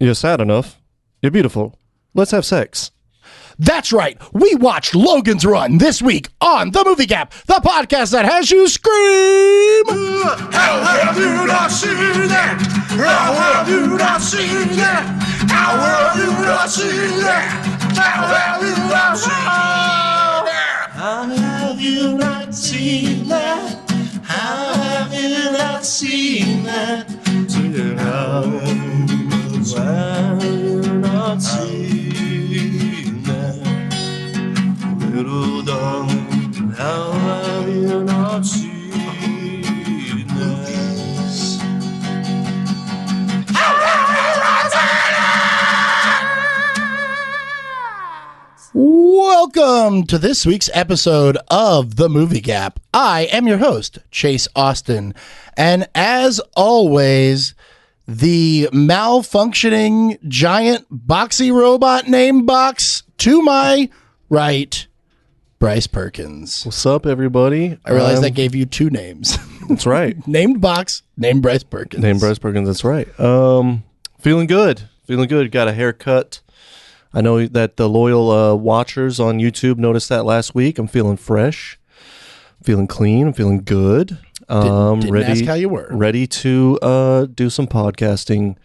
You're sad enough. You're beautiful. Let's have sex. That's right. We watched Logan's Run this week on The Movie Gap, the podcast that has you scream. How have you not seen that? How have you not seen that? How have you not seen that? How have you not seen that? How have you not seen that? How have you not seen that? How have you not seen that? Little darling, how have you not seen this? Welcome to this week's episode of The Movie Gap. I am your host, Chase Austin. And as always, the malfunctioning giant boxy robot named Box to my right, Bryce Perkins. What's up, everybody? I realized I gave you two names. That's right. Named Box, named Bryce Perkins. Named Bryce Perkins, that's right. Feeling good. Feeling good. Got a haircut. I know that the loyal watchers on YouTube noticed that last week. I'm feeling fresh. Feeling clean. I'm feeling good. Didn't ready, ask how you were. Ready to do some podcasting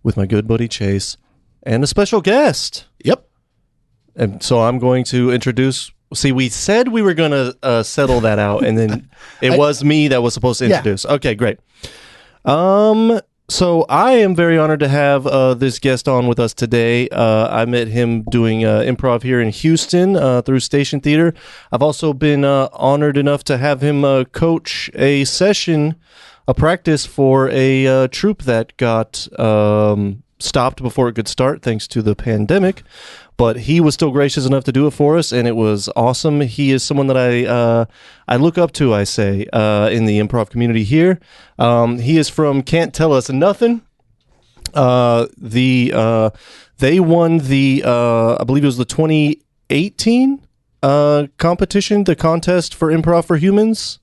with my good buddy Chase and a special guest. Yep. And so I'm going to introduce. See, we said we were going to settle that out, and then it was me that was supposed to introduce. Yeah. Okay, great. So I am very honored to have this guest on with us today. I met him doing improv here in Houston through Station Theater. I've also been honored enough to have him coach a practice for a troupe that got stopped before it could start thanks to the pandemic. But he was still gracious enough to do it for us, and it was awesome. He is someone that I look up to, I say, in the improv community here. He is from Can't Tell Us Nothing. They won the, I believe it was the 2018 competition, the contest for Improv for Humans.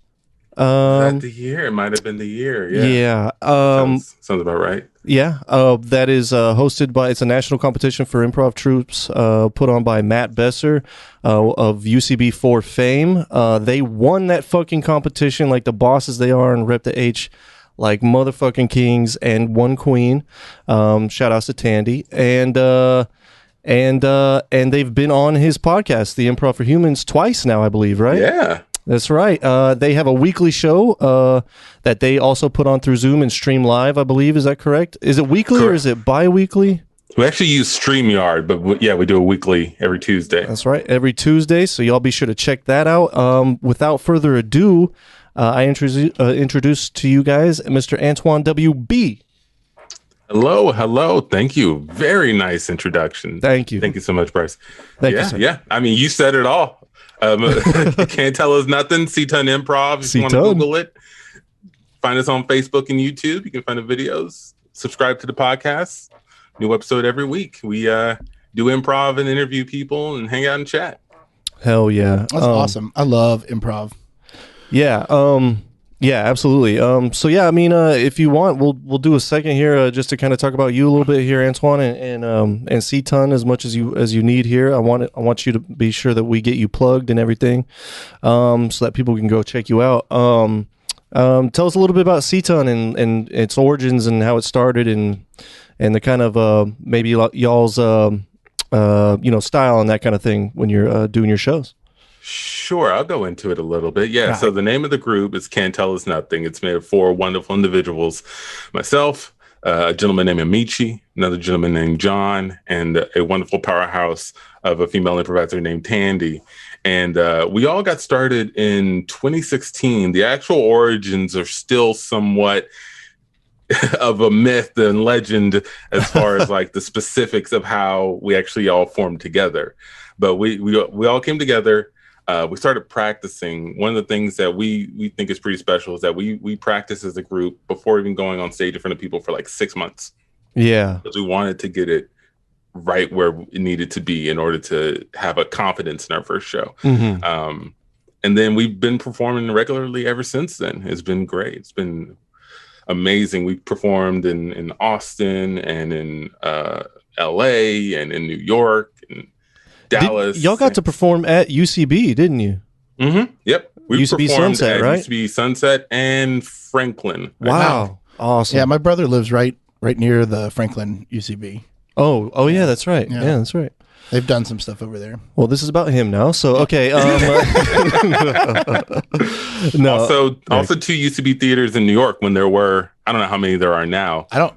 Is that the year? It might have been the year. Yeah. Sounds about right. Yeah. That is hosted by, it's a national competition for improv troops put on by Matt Besser of UCB4 fame. They won that fucking competition like the bosses they are and rep the H like motherfucking kings and one queen. Shout outs to Tandy. And they've been on his podcast, The Improv for Humans, twice now, I believe, right? Yeah. That's right. They have a weekly show that they also put on through Zoom and stream live, I believe. Is that correct? Is it weekly or is it bi-weekly? We actually use StreamYard, but we do a weekly every Tuesday. That's right. Every Tuesday. So y'all be sure to check that out. Without further ado, I introduce to you guys Mr. Antoine W.B. Hello. Thank you. Very nice introduction. Thank you. Thank you so much, Bryce. Thank you, sir. Yeah. I mean, you said it all. Can't Tell Us Nothing. C-Ton Improv. If you want to Google it. Find us on Facebook and YouTube. You can find the videos. Subscribe to the podcast. New episode every week. We do improv and interview people and hang out and chat. Hell yeah. That's awesome. I love improv. Yeah. Yeah, absolutely. So yeah, I mean, if you want, we'll do a second here just to kind of talk about you a little bit here, Antoine, and C-Ton as much as you need here. I want you to be sure that we get you plugged and everything, so that people can go check you out. Tell us a little bit about C-Ton and its origins and how it started and the kind of maybe y'all's style and that kind of thing when you're doing your shows. Sure, I'll go into it a little bit. Yeah, so the name of the group is Can't Tell Us Nothing. It's made of four wonderful individuals. Myself, a gentleman named Amici, another gentleman named John, and a wonderful powerhouse of a female improviser named Tandy. And we all got started in 2016. The actual origins are still somewhat of a myth and legend as far as like the specifics of how we actually all formed together. But we all came together. We started practicing. One of the things that we think is pretty special is that we practice as a group before even going on stage in front of people for like 6 months. Yeah. Because we wanted to get it right where it needed to be in order to have a confidence in our first show. Mm-hmm. And then we've been performing regularly ever since then. It's been great. It's been amazing. We performed in Austin and in LA and in New York and Dallas. Y'all got to perform at UCB, didn't you? Mm-hmm. Yep. We UCB performed Sunset, at right? UCB Sunset and Franklin. Wow. Awesome. Yeah, my brother lives right near the Franklin UCB. Oh yeah, that's right. Yeah. Yeah, that's right. They've done some stuff over there. Well, this is about him now. So, okay. No. Also two UCB theaters in New York when there were, I don't know how many there are now. I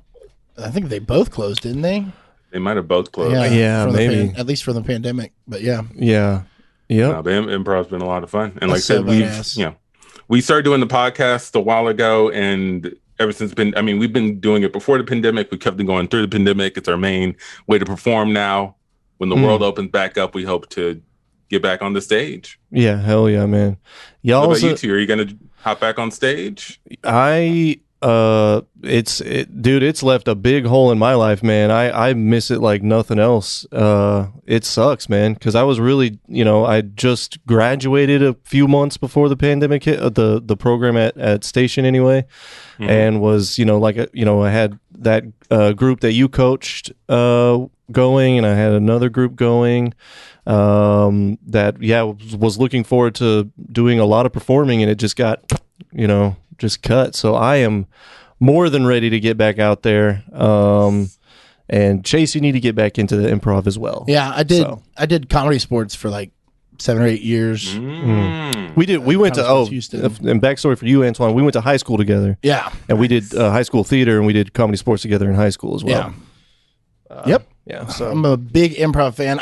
think they both closed, didn't they? They might have both closed. Yeah, from the maybe. at least for the pandemic. But yeah. Yeah. Yep. No, but Improv's been a lot of fun. And That's like I so said, badass. we started doing the podcast a while ago, and ever since we've been doing it before the pandemic. We kept it going through the pandemic. It's our main way to perform now. When the world opens back up, we hope to get back on the stage. Yeah, hell yeah, man. What about you two? Are you going to hop back on stage? It's left a big hole in my life, man. I miss it like nothing else. It sucks, man, because I was really, I just graduated a few months before the pandemic hit, the program at Station anyway, and was, I had that group that you coached going, and I had another group going that was looking forward to doing a lot of performing, and it just got just cut. So I am more than ready to get back out there. And Chase, you need to get back into the improv as well. Yeah, I did. I did comedy sports for like 7 or 8 years. We went to Houston. and backstory for you, Antoine. We went to high school together. Yeah, and we did high school theater, and we did comedy sports together in high school as well. Yeah. Yep. Yeah. So I'm a big improv fan.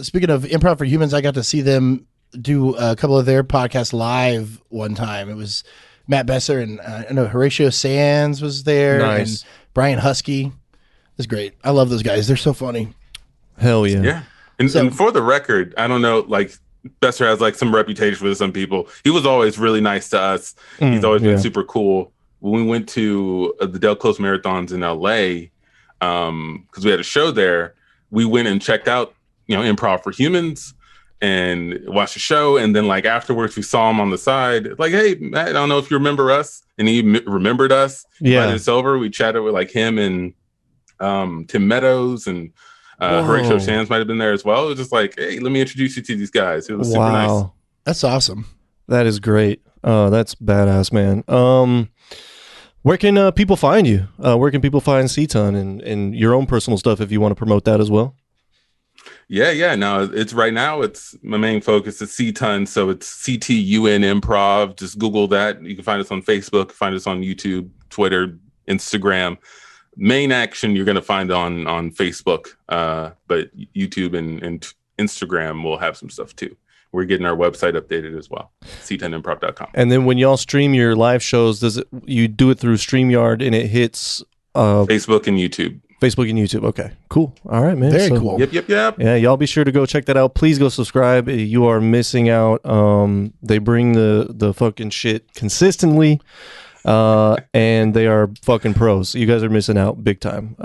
Speaking of Improv for Humans, I got to see them do a couple of their podcasts live one time. It was Matt Besser and I know Horatio Sands was there. Nice. And Brian Husky. It was great. I love those guys. They're so funny. hell yeah. Yeah. And for the record, I don't know, like Besser has like some reputation with some people. He was always really nice to us. He's always been super cool. When we went to the Del Close Marathons in LA, because we had a show there, we went and checked out, Improv for Humans and watched the show. And then like afterwards, we saw him on the side, like, hey, Matt, I don't know if you remember us. And he remembered us. Yeah. Invited us over. We chatted with like him and Tim Meadows and Horatio Sands might have been there as well. It was just like, hey, let me introduce you to these guys. It was super nice. That's awesome. That is great. That's badass, man. Where can people find you? Where can people find C-Ton and your own personal stuff if you want to promote that as well? Yeah. No, it's right now. It's my main focus is C-Ton. So it's CTUN Improv. Just Google that. You can find us on Facebook, find us on YouTube, Twitter, Instagram. Main action you're going to find on Facebook, but YouTube and Instagram will have some stuff too. We're getting our website updated as well, c10improv.com. And then when y'all stream your live shows, you do it through StreamYard and it hits Facebook and YouTube. Facebook and YouTube. Okay, cool. All right, man. Very cool. Yep. Yeah, y'all be sure to go check that out. Please go subscribe. You are missing out. They bring the fucking shit consistently. And they are fucking pros. You guys are missing out big time.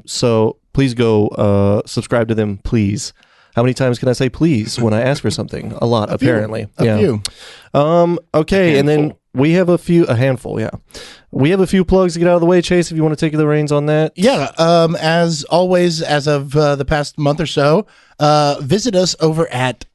So please go subscribe to them, please. How many times can I say please when I ask for something? A lot, apparently. A few. Okay, and then we have a handful, yeah. We have a few plugs to get out of the way, Chase, if you want to take the reins on that. Yeah, as always, as of the past month or so, visit us over at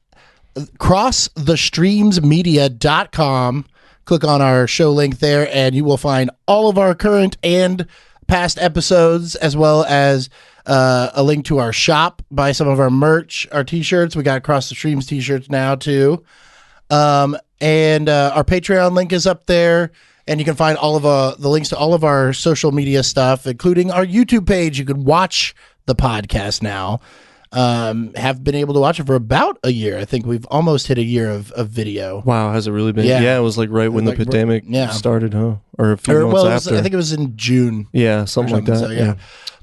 crossthestreamsmedia.com. Click on our show link there, and you will find all of our current and past episodes, as well as a link to our shop. Buy some of our merch, our t-shirts. We got Across the Streams t-shirts now, too. And our Patreon link is up there, and you can find all of the links to all of our social media stuff, including our YouTube page. You can watch the podcast now. Have been able to watch it for about a year. I think we've almost hit a year of video. Wow, has it really been? Yeah. It was like right when the pandemic started, huh? Or a few months after. I think it was in June. Yeah, something like that. So, yeah.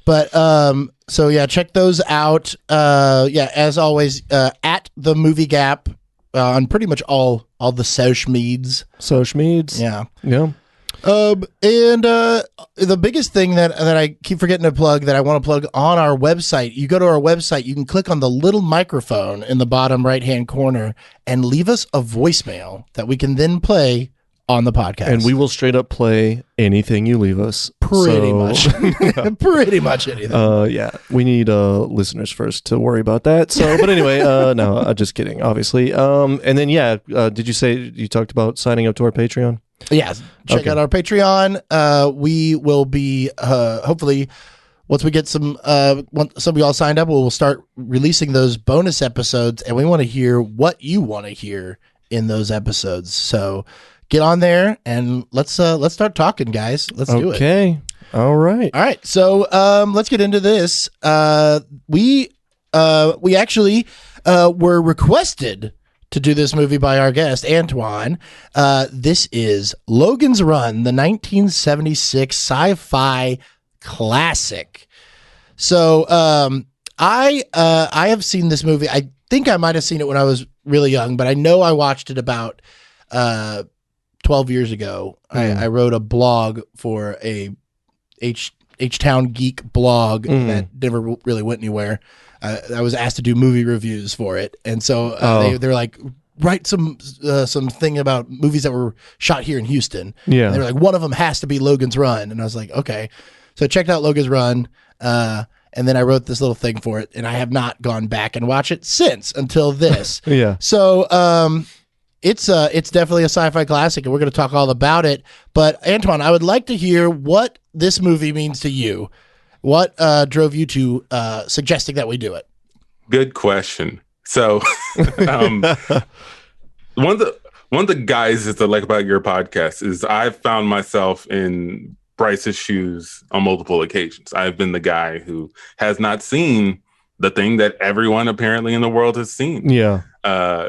But check those out. As always, at the Movie Gap on pretty much all the social medias. Social medias. Yeah. And the biggest thing that I keep forgetting to plug, that I want to plug on our website, you go to our website, you can click on the little microphone in the bottom right-hand corner and leave us a voicemail that we can then play on the podcast. And we will straight up play anything you leave us. Pretty much. Pretty much anything. Yeah, we need listeners first to worry about that. So, but anyway, no, just kidding, obviously. And then, did you say you talked about signing up to our Patreon? Yeah, check out our Patreon. We will be, hopefully, once we get some of y'all signed up, we'll start releasing those bonus episodes, and we want to hear what you want to hear in those episodes. So get on there and let's start talking, guys. Let's do it. Okay. All right. All right. So let's get into this. We actually were requested to do this movie by our guest, Antoine. This is Logan's Run, the 1976 sci-fi classic. So I have seen this movie. I think I might have seen it when I was really young, but I know I watched it about 12 years ago. I wrote a blog for a H-Town Geek blog that never really went anywhere. I was asked to do movie reviews for it, and so they're like, write some thing about movies that were shot here in Houston. Yeah, and they were like, one of them has to be Logan's Run, and I was like, okay. So I checked out Logan's Run, and then I wrote this little thing for it, and I have not gone back and watched it since until this. Yeah. So it's definitely a sci-fi classic, and we're going to talk all about it. But Antoine, I would like to hear what this movie means to you. What drove you to suggesting that we do it? Good question. So, one of the guys that I like about your podcast is I've found myself in Bryce's shoes on multiple occasions. I've been the guy who has not seen the thing that everyone apparently in the world has seen. Yeah.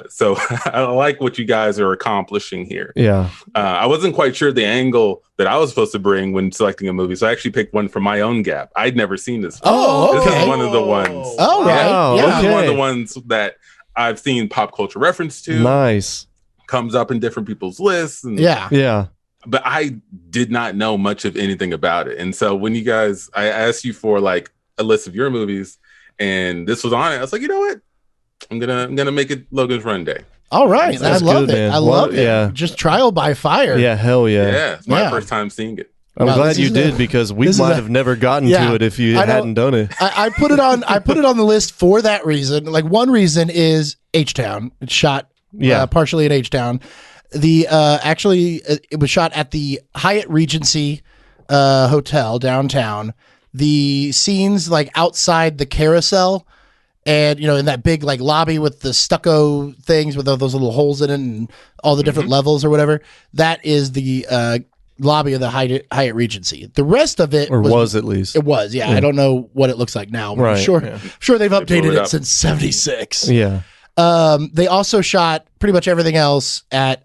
So I like what you guys are accomplishing here. Yeah. I wasn't quite sure the angle that I was supposed to bring when selecting a movie, so I actually picked one from my own gap. I'd never seen this. Oh, okay. This is one of the ones. Oh, right. Wow, Yeah. This is one of the okay. ones that I've seen pop culture reference to. Nice. Comes up in different people's lists. And, Yeah. Yeah. but I did not know much of anything about it. And so when you guys, I asked you for like a list of your movies, and this was on it, I was like, you know what? I'm gonna make it Logan's Run Day. All right. That's I love good, it. man. I love it. Yeah. Just trial by fire. Yeah. Hell yeah. Yeah, it's my Yeah. first time seeing it. I'm Wow, glad this you is did because we this is might a- have never gotten Yeah, to it if you I know. hadn't done it. I put it on. I put it on the list for that reason. Like, one reason is H-Town. It's shot partially in H-Town. The actually it was shot at the Hyatt Regency hotel downtown. The scenes like outside the carousel, and in that big like lobby with the stucco things with all those little holes in it and all the different levels or whatever. That is the lobby of the Hyatt Regency. The rest of it Was at least. It was, yeah. I don't know what it looks like now. But Right, I'm sure, yeah. sure they've blew updated it it up. since '76. Yeah. They also shot pretty much everything else at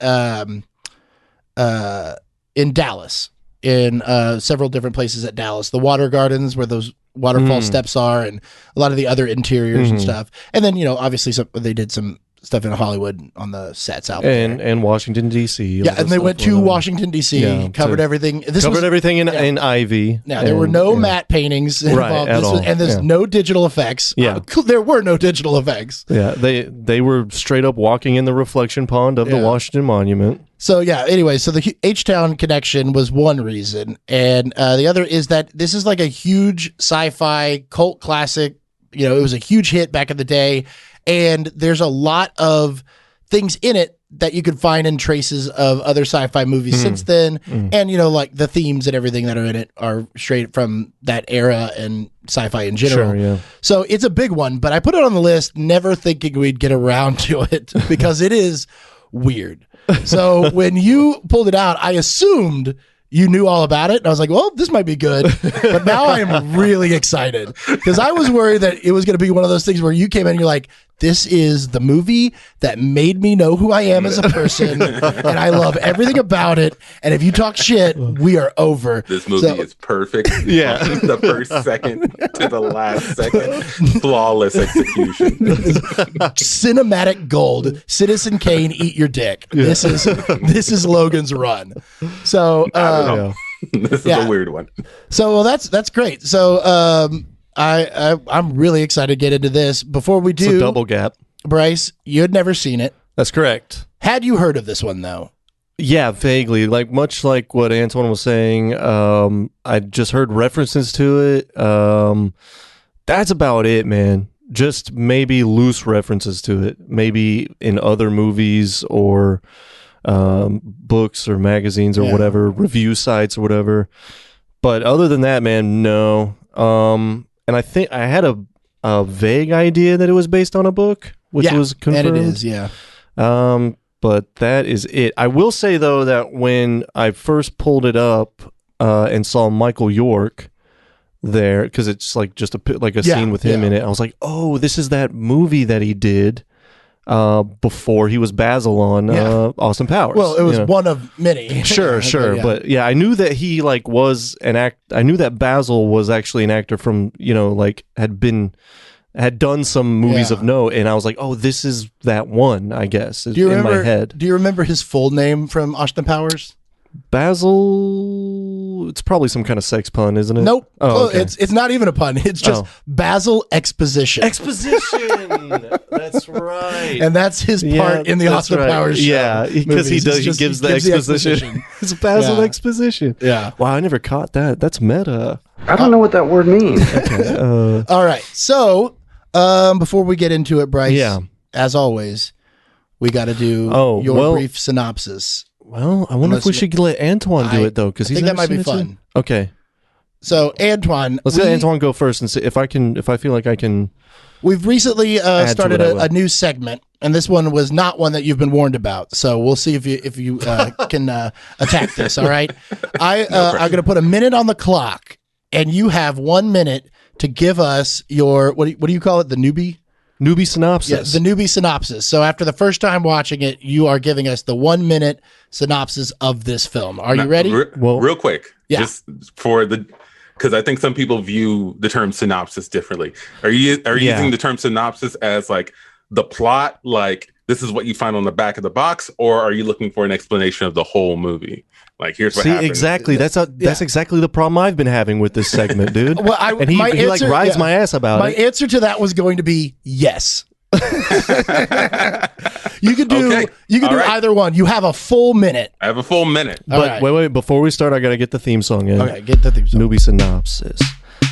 in Dallas, in several different places at Dallas. The water gardens where those waterfall steps are, and a lot of the other interiors and stuff. And then obviously they did some stuff in Hollywood on the sets out there. And Washington D.C. Yeah, and they went to Washington D.C. Yeah, covered to- everything. This Covered was, everything in Ivy. Now there were And, no yeah. matte paintings Right, involved. at This was- all. and there's Yeah. no digital effects. Yeah. There were no digital effects. Yeah, they were straight up walking in the reflection pond of the Yeah. Washington Monument. So yeah, anyway, so the H-Town connection was one reason, and the other is that this is like a huge sci-fi cult classic. It was a huge hit back in the day, and there's a lot of things in it that you could find in traces of other sci-fi movies since then, and like the themes and everything that are in it are straight from that era and sci-fi in general. Sure, yeah. So it's a big one, but I put it on the list never thinking we'd get around to it because it is weird. So when you pulled it out, I assumed you knew all about it. And I was like, well, this might be good. But now I am really excited because I was worried that it was going to be one of those things where you came in and you're like, this is the movie that made me know who I am as a person. And I love everything about it. And if you talk shit, we are over. This movie So- is perfect. Yeah. From the first second to the last second. Flawless execution. Cinematic gold. Citizen Kane, eat your dick. This is Logan's Run. So Yeah. This is Yeah. a weird one. well that's great. So I'm really excited to get into this. Before we It's a do, double gap. Bryce, you had never seen it. That's correct. Had you heard of this one though? Yeah, vaguely. Like much like what Antoine was saying. I just heard references to it. That's about it, man. Just maybe loose references to it. Maybe in other movies or books or magazines or whatever, review sites or whatever. But other than that, man, no. And I think I had a vague idea that it was based on a book, which was confirmed. And it is, yeah. But that is it. I will say, though, that when I first pulled it up and saw Michael York there, because it's like just a scene with him in it, I was like, oh, this is that movie that he did before he was Basil on Austin Powers. Well, it was one of many. Sure. But yeah, I knew that he like was an act. I knew that Basil was actually an actor from, like had done some movies of note, and I was like, oh, this is that one, I guess, in my head. Do you remember his full name from Austin Powers? Basil, it's probably some kind of sex pun, isn't it? Nope. Oh, okay. It's not even a pun. It's just Basil Exposition. Exposition. That's right. And that's his part in the Austin Powers show. Yeah, because he gives the exposition. It's Basil Exposition. Yeah. Wow, I never caught that. That's meta. I don't know what that word means. Okay. All right. So, before we get into it, Bryce, as always, we got to do your brief synopsis. Well, I wonder if we should let Antoine do it, though, because I think that might be fun. Okay. So, Antoine, let's let Antoine go first and see if I feel like I can. We've recently started a new segment, and this one was not one that you've been warned about. So we'll see if you can attack this. All right. I'm going to put a minute on the clock, and you have 1 minute to give us your what do you call it? The newbie synopsis. Yeah, the newbie synopsis. So after the first time watching it, you are giving us the 1 minute synopsis of this film. Are you ready? Real quick, just for because I think some people view the term synopsis differently. Are you using the term synopsis as like the plot, like this is what you find on the back of the box, or are you looking for an explanation of the whole movie? Like, here's what happened. Exactly. That's exactly the problem I've been having with this segment, dude. Well, he rides my ass about it. My answer to that was going to be yes. You could do either one. You have a full minute. I have a full minute. But wait, before we start, I got to get the theme song in. Okay, get the theme song.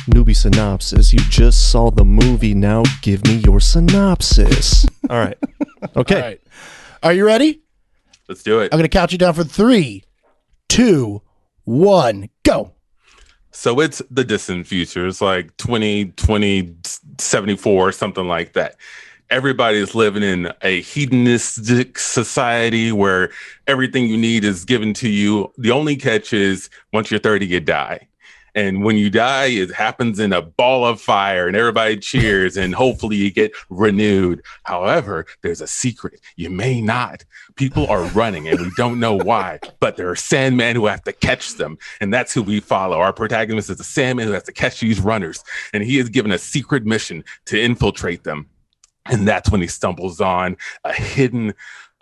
Newbie synopsis. You just saw the movie. Now give me your synopsis. All right. Okay. All right. Are you ready? Let's do it. I'm going to count you down for 3, 2, 1, go. So it's the distant future. It's like 2074, something like that. Everybody's living in a hedonistic society where everything you need is given to you. The only catch is once you're 30, you die. And when you die, it happens in a ball of fire and everybody cheers and hopefully you get renewed. However, there's a secret. You may not. People are running and we don't know why, but there are Sandmen who have to catch them. And that's who we follow. Our protagonist is a Sandman who has to catch these runners. And he is given a secret mission to infiltrate them. And that's when he stumbles on a hidden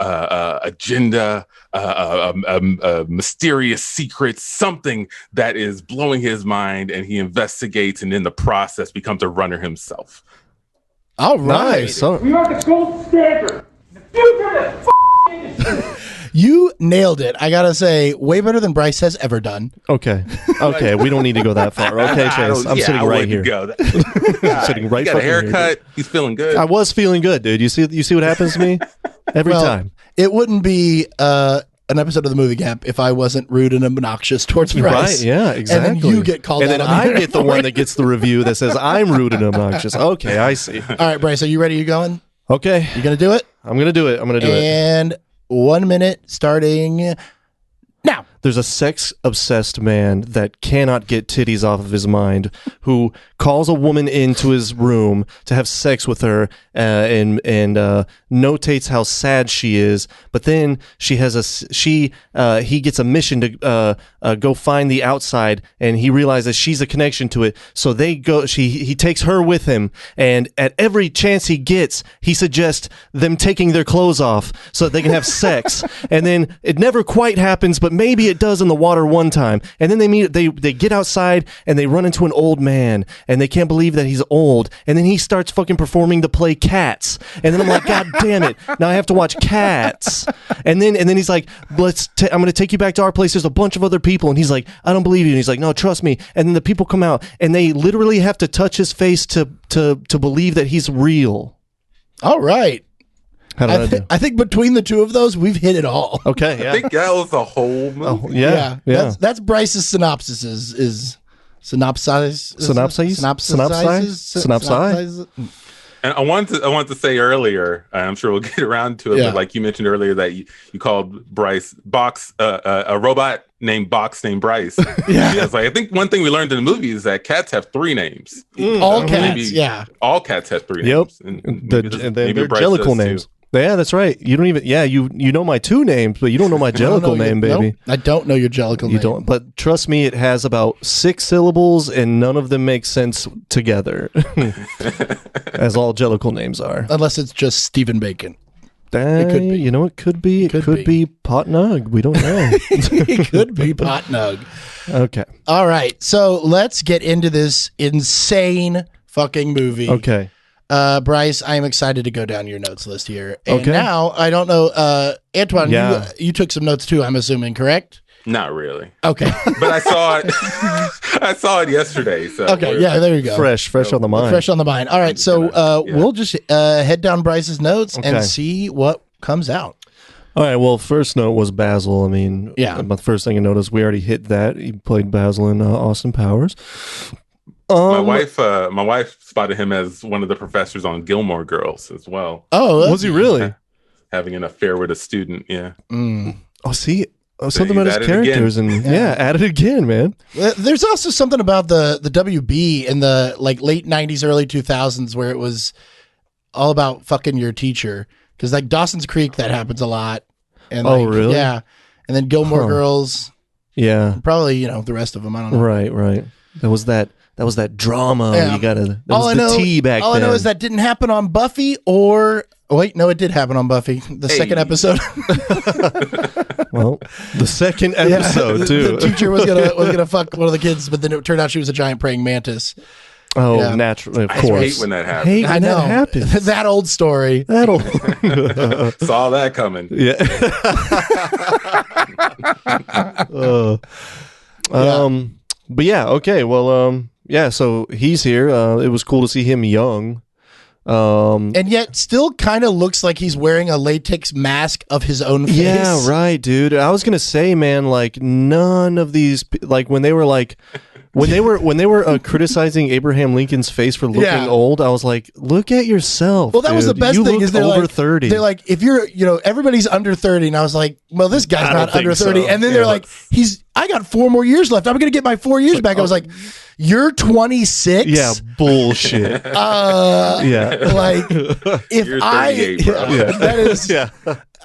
agenda, a mysterious secret, something that is blowing his mind, and he investigates and in the process becomes a runner himself. All right. Nice. We are the gold standard. The future of the industry. You nailed it. I got to say, way better than Bryce has ever done. Okay. We don't need to go that far. Okay, Chase. I'm sitting right here. I'm sitting right. He got a haircut. He's feeling good. I was feeling good, dude. You see what happens to me every time. It wouldn't be an episode of the Movie Gap if I wasn't rude and obnoxious towards Bryce. Right? Yeah, exactly. And then you get called out. And then I get the one that gets the review that says I'm rude and obnoxious. Okay, I see. All right, Bryce, are you ready? You going? Okay. You gonna do it? I'm gonna do it. And 1 minute starting now. There's a sex-obsessed man that cannot get titties off of his mind, who calls a woman into his room to have sex with her, and notates how sad she is. But then he gets a mission to go find the outside, and he realizes she's a connection to it. So they go. He takes her with him, and at every chance he gets, he suggests them taking their clothes off so that they can have sex. And then it never quite happens, but maybe it does in the water one time, and then they get outside and they run into an old man, and they can't believe that he's old, and then he starts fucking performing the play Cats, and then I'm like, God damn it, now I have to watch Cats, and then he's like, I'm going to take you back to our place. There's a bunch of other people, and he's like, I don't believe you, and he's like, no, trust me, and then the people come out, and they literally have to touch his face to believe that he's real. All right. How did I do? I think between the two of those, we've hit it all. Okay, yeah. I think that was the whole movie. Oh, yeah. That's Bryce's synopsis. Is synopsize? Synopsize? And I wanted to say earlier, I'm sure we'll get around to it, but like you mentioned earlier that you called Bryce Box a robot named Bryce. Yeah. It's like, I think one thing we learned in the movie is that cats have 3 names. All cats, all cats have 3 names. And they're Jellicle names. Too. Yeah, that's right. You don't even. Yeah, you know my 2 names, but you don't know my Jellicle name, baby. Nope, I don't know your Jellicle name. You don't. But trust me, it has about 6 syllables, and none of them make sense together, as all Jellicle names are. Unless it's just Stephen Bacon. It could be. You know, it could be. It could be Pot Nug. We don't know. It could be Pot Nug. Okay. All right. So let's get into this insane fucking movie. Okay. Bryce, I am excited to go down your notes list here. And now, I don't know, Antoine, you took some notes too, I'm assuming, correct? Not really. Okay. But I saw it. I saw it yesterday. So okay, yeah, there you go. Fresh on the mind. Fresh on the mind. All right, so we'll just head down Bryce's notes and see what comes out. All right, well, first note was Basil. I mean, the first thing I noticed, we already hit that. He played Basil in Austin Powers. My wife spotted him as one of the professors on Gilmore Girls as well. Oh, was he really having an affair with a student? Yeah. Oh, see, something about his characters, and add it again, man. There's also something about the WB in the like late '90s, early 2000s, where it was all about fucking your teacher. Because like Dawson's Creek, that happens a lot. And really? Yeah, and then Gilmore Girls. Yeah, probably the rest of them. I don't know. Right. That was that drama. Yeah. You gotta. That was the tea back then. All I know is that didn't happen on Buffy, or wait, no, it did happen on Buffy. The second episode. Well, the second episode too. The teacher was gonna fuck one of the kids, but then it turned out she was a giant praying mantis. Oh, naturally, of course. I hate when that happens. I know. That happens. That old story. Saw that coming. Yeah. But yeah, okay. Well, so he's here. It was cool to see him young. And yet still kind of looks like he's wearing a latex mask of his own face. Yeah, right, dude. I was going to say, man, like none of these, like when they were criticizing Abraham Lincoln's face for looking old, I was like, look at yourself. Well, that was the best thing is they're over like, 30. They're like, if you're, everybody's under 30. And I was like, well, this guy's not under 30. And then they're like, I got 4 more years left. I'm going to get my 4 years back. I was like, you're 26? Yeah, bullshit. Like, if you're 38, bro. That is,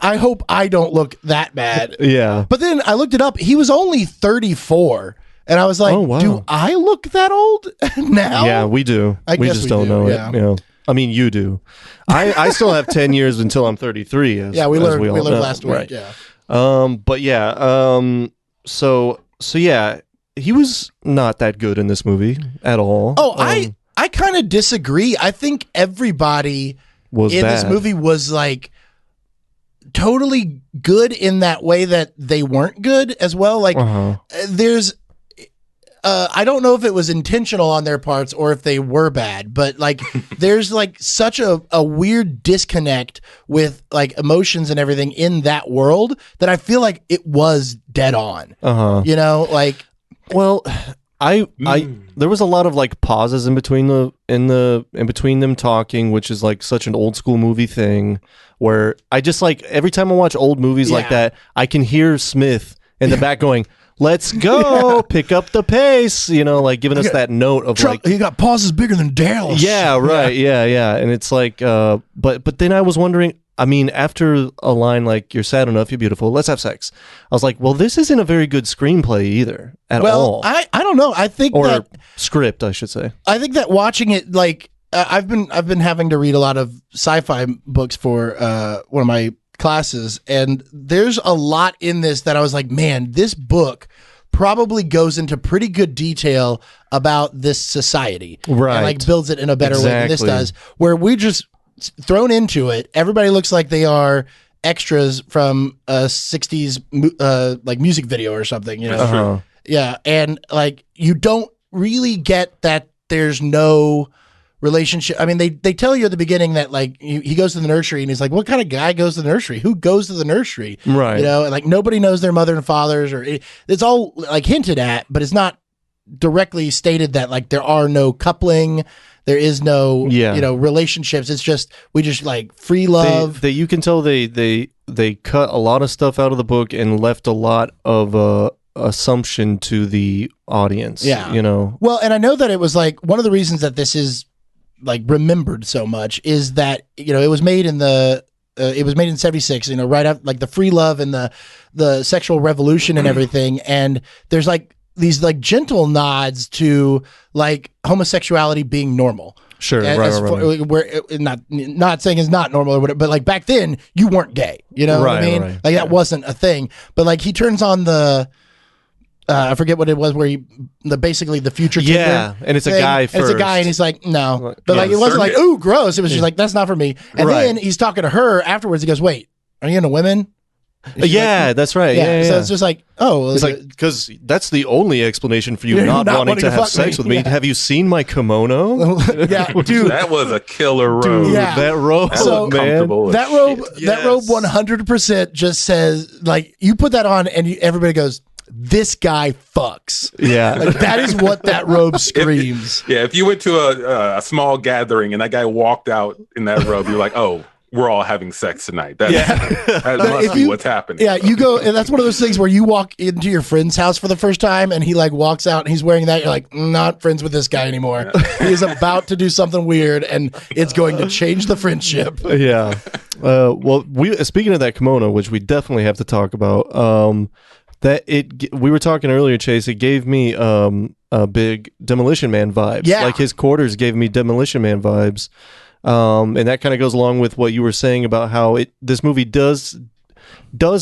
I hope I don't look that bad. Yeah. But then I looked it up. He was only 34. And I was like, do I look that old now? Yeah, we do. We just don't know it. Yeah. I mean, you do. I still have 10 years until I'm 33. We learned last week. Right. Yeah. But yeah. So yeah, he was not that good in this movie at all. Oh, I kind of disagree. I think everybody this movie was like totally good in that way that they weren't good as well. Like there's. I don't know if it was intentional on their parts or if they were bad, but like there's like such a weird disconnect with like emotions and everything in that world that I feel like it was dead on. Like, well, I there was a lot of like pauses in between them talking, which is like such an old school movie thing where I just like every time I watch old movies like that, I can hear Smith in the back going, let's go, pick up the pace, like giving us that note of like, you got pauses bigger than Dallas. Yeah, right. Yeah. And it's like, but then I was wondering, I mean, after a line like "You're sad enough, you're beautiful, let's have sex," I was like, well, this isn't a very good screenplay either at all. I don't know. I think or script, I should say. I think that watching it, like I've been having to read a lot of sci-fi books for one of my classes, and there's a lot in this that I was like, man, this book probably goes into pretty good detail about this society, right? And like builds it in a better way than this does. Where we just thrown into it, everybody looks like they are extras from a 60s like music video or something, you know? Yeah, and like you don't really get that there's no relationship. I mean, they tell you at the beginning that like he goes to the nursery and he's like, what kind of guy goes to the nursery? Who goes to the nursery? Right. You know, and like nobody knows their mother and fathers, or it's all like hinted at, but it's not directly stated that like there are no coupling. There is no, you know, relationships. It's just, we just like free love. You can tell they cut a lot of stuff out of the book and left a lot of assumption to the audience. Yeah. You know? Well, and I know that it was like one of the reasons that this is like remembered so much is that, you know, it was made in it was made in 76, you know, right after like the free love and the sexual revolution and everything. And there's like these like gentle nods to like homosexuality being normal. Sure, right. Where not saying it's not normal or whatever, but like back then you weren't gay, you know what I mean? Right. Like that wasn't a thing. But like he turns on the I forget what it was, where basically the future Tinder and it's thing, a guy first. It's a guy, and he's like, no, but like it wasn't like, ooh, gross. It was just like, that's not for me. And then he's talking to her afterwards. He goes, wait, are you into women? Yeah, that's right. Yeah. So it's just like, oh, it's like, because that's the only explanation for you not wanting to have sex with me. Have you seen my kimono? Yeah, dude, that was a killer robe. Dude, that robe, so, man. That robe 100% just says like, you put that on and everybody goes, this guy fucks. Yeah. Like, that is what that robe screams. If you went to a small gathering and that guy walked out in that robe, you're like, oh, we're all having sex tonight. That must be what's happening. Yeah, you go, and that's one of those things where you walk into your friend's house for the first time and he like walks out and he's wearing that. You're like, not friends with this guy anymore. He is about to do something weird and it's going to change the friendship. Yeah. Well, speaking of that kimono, which we definitely have to talk about, we were talking earlier, Chase, it gave me a big Demolition Man vibes. Yeah. Like his quarters gave me Demolition Man vibes. And that kind of goes along with what you were saying about how this movie does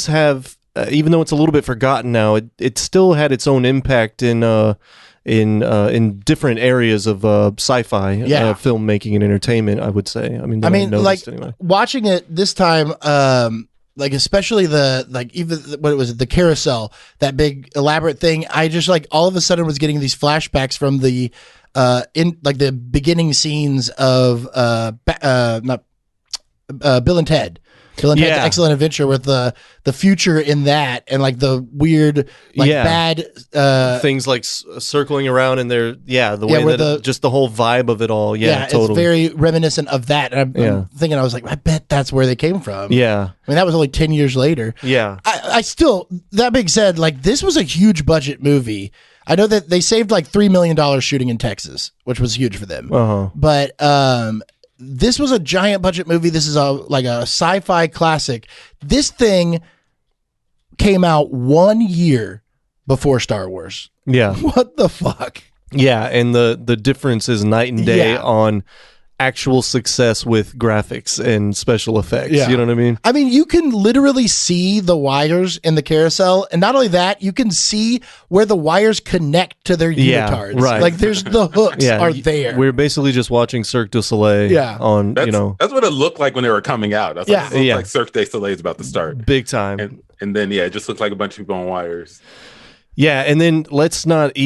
have, even though it's a little bit forgotten now, it still had its own impact in different areas of sci-fi filmmaking and entertainment, I would say. I mean, like anyway. Watching it this time, like especially the carousel, that big elaborate thing, I just like all of a sudden was getting these flashbacks from the in like the beginning scenes of Bill and Ted. Bill and Ted's Excellent Adventure, with the future in that, and like the weird bad things like circling around in there. The way that just the whole vibe of it all. Yeah, totally. It's very reminiscent of that. And I'm thinking, I was like, I bet that's where they came from. Yeah. I mean, that was only 10 years later. Yeah. I still, that being said, like this was a huge budget movie. I know that they saved like $3 million shooting in Texas, which was huge for them. But this was a giant budget movie. This is a sci-fi classic. This thing came out 1 year before Star Wars. Yeah. What the fuck? Yeah, and the difference is night and day on actual success with graphics and special effects. You know what I mean? I mean, you can literally see the wires in the carousel, and not only that, you can see where the wires connect to their unitards. Right. Like there's the hooks are there. We're basically just watching Cirque du Soleil on, that's what it looked like when they were coming out. That's what it looked like. Cirque du Soleil is about to start. Big time. And then it just looked like a bunch of people on wires. Yeah, and then let's get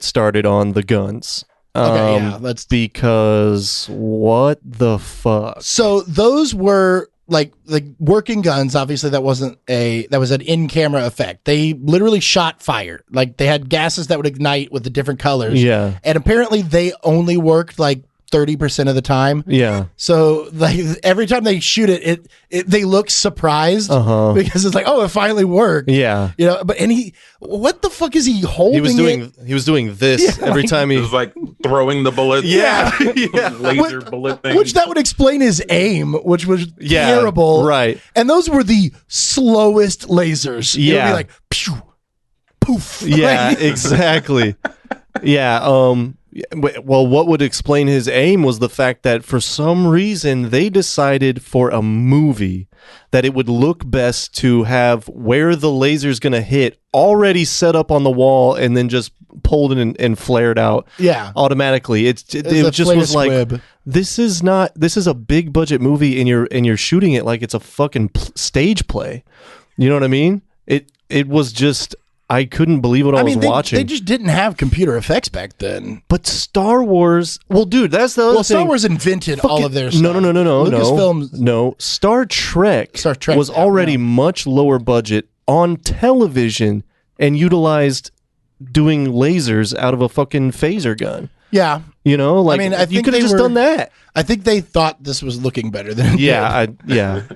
started on the guns. Let's, because what the fuck? So those were like working guns. Obviously, that was an in-camera effect. They literally shot fire. Like they had gases that would ignite with the different colors. Yeah, and apparently they only worked like 30% of the time. Yeah. So like every time they shoot it they look surprised because it's like, oh, it finally worked. Yeah. You know, but what the fuck is he holding? He was doing this every time he was like throwing the bullet. Yeah. Laser bullet thing. Which that would explain his aim, which was terrible. Right. And those were the slowest lasers. Yeah. It would be like pew, poof. Yeah, exactly. Yeah. Well, what would explain his aim was the fact that for some reason they decided for a movie that it would look best to have where the laser's going to hit already set up on the wall and then just pulled in and flared out automatically. It just was like, squib. This is a big budget movie and you're shooting it like it's a fucking stage play. You know what I mean? It was just, I couldn't believe what I was watching. They just didn't have computer effects back then. But Star Wars, well, dude, that's the other thing. Star Wars invented all of their stuff. No. Lucasfilms. No. Star Trek was already much lower budget on television and utilized doing lasers out of a fucking phaser gun. Yeah. You know, like, I think you could have just done that. I think they thought this was looking better than it did. Yeah.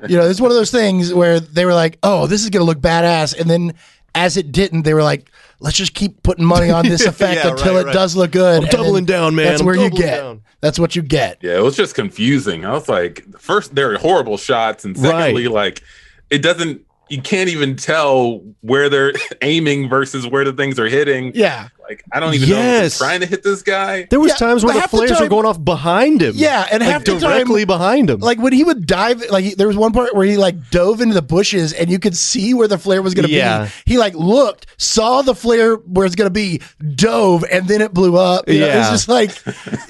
You know, it's one of those things where they were like, oh, this is going to look badass. And then as it didn't, they were like, let's just keep putting money on this effect until it does look good. I'm doubling down, man. That's where you get. That's what you get. Yeah, it was just confusing. I was like, first, there are horrible shots. And secondly, like, it doesn't, you can't even tell where they're aiming versus where the things are hitting. Yeah. Like, I don't even know if they're trying to hit this guy. There was times where the flares were going off behind him. Yeah, and half the time, directly behind him. Like when he would dive, like there was one part where he like dove into the bushes and you could see where the flare was going to be. He like looked, saw the flare where it's going to be, dove, and then it blew up. You know, it's just like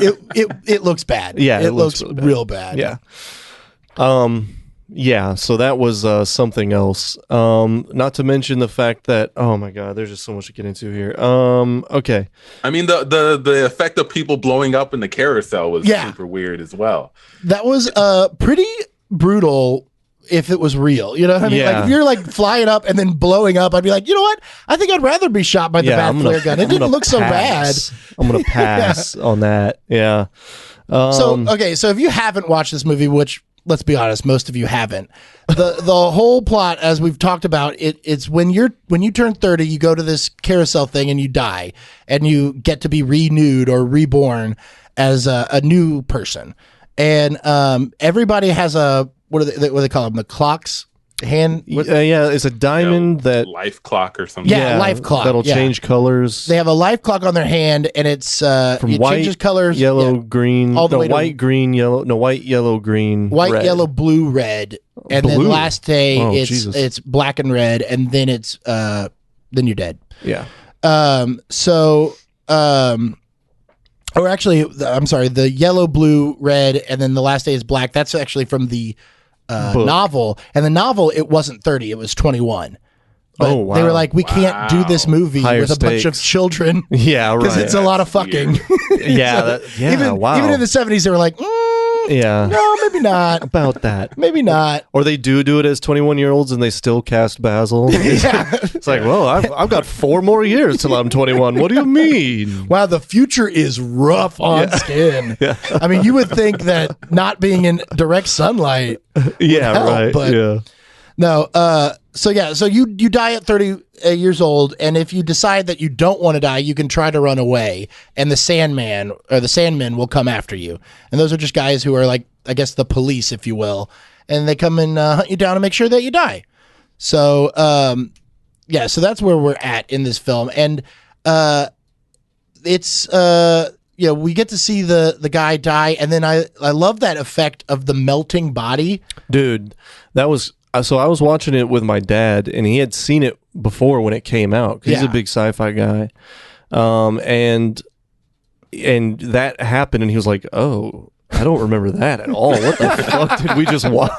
it looks bad. Yeah, it looks really real bad. Yeah. Yeah, so that was something else. Not to mention the fact that, oh my god, there's just so much to get into here. Okay. I mean, the effect of people blowing up in the carousel was super weird as well. That was pretty brutal if it was real. You know what I mean? Yeah. Like if you're like flying up and then blowing up, I'd be like, you know what? I think I'd rather be shot by the bad flare gun. It didn't look so bad. I'm going to pass on that. Yeah. So if you haven't watched this movie, which let's be honest, most of you haven't. The whole plot, as we've talked about, it's when you turn 30, you go to this carousel thing and you die, and you get to be renewed or reborn as a new person. And everybody has what do they call them? The clocks. It's a diamond that life clock or something. Yeah, life clock that'll change colors. They have a life clock on their hand, and it's from white, changes colors, yellow, green, all the way white, green, yellow, white, yellow, green, white, red. yellow, blue, red, and then last day it's black and red, and then it's then you're dead. Yeah. Or actually, I'm sorry, the yellow, blue, red, and then the last day is black. That's actually from the novel, and the novel, it wasn't 30, it was 21. But wow. They were like, we can't do this movie with a bunch of children. Yeah, right. Because it's a lot of fucking. Yeah, even in the 70s, they were like, no, maybe not. About that. Maybe not. Or they do it as 21-year-olds and they still cast Basil. It's like, well, I've got 4 more years till I'm 21. What do you mean? Wow, the future is rough on skin. Yeah. I mean, you would think that not being in direct sunlight would help, right. But no. So you die at 30 years old, and if you decide that you don't want to die, you can try to run away, and the Sandman or the Sandmen will come after you. And those are just guys who are like, I guess, the police, if you will, and they come and hunt you down and make sure that you die. So so that's where we're at in this film, and it's we get to see the guy die, and then I love that effect of the melting body, dude. That was. So I was watching it with my dad, and he had seen it before when it came out. 'Cause he's a big sci-fi guy, and that happened, and he was like, "Oh, I don't remember that at all. What the fuck did we just watch?"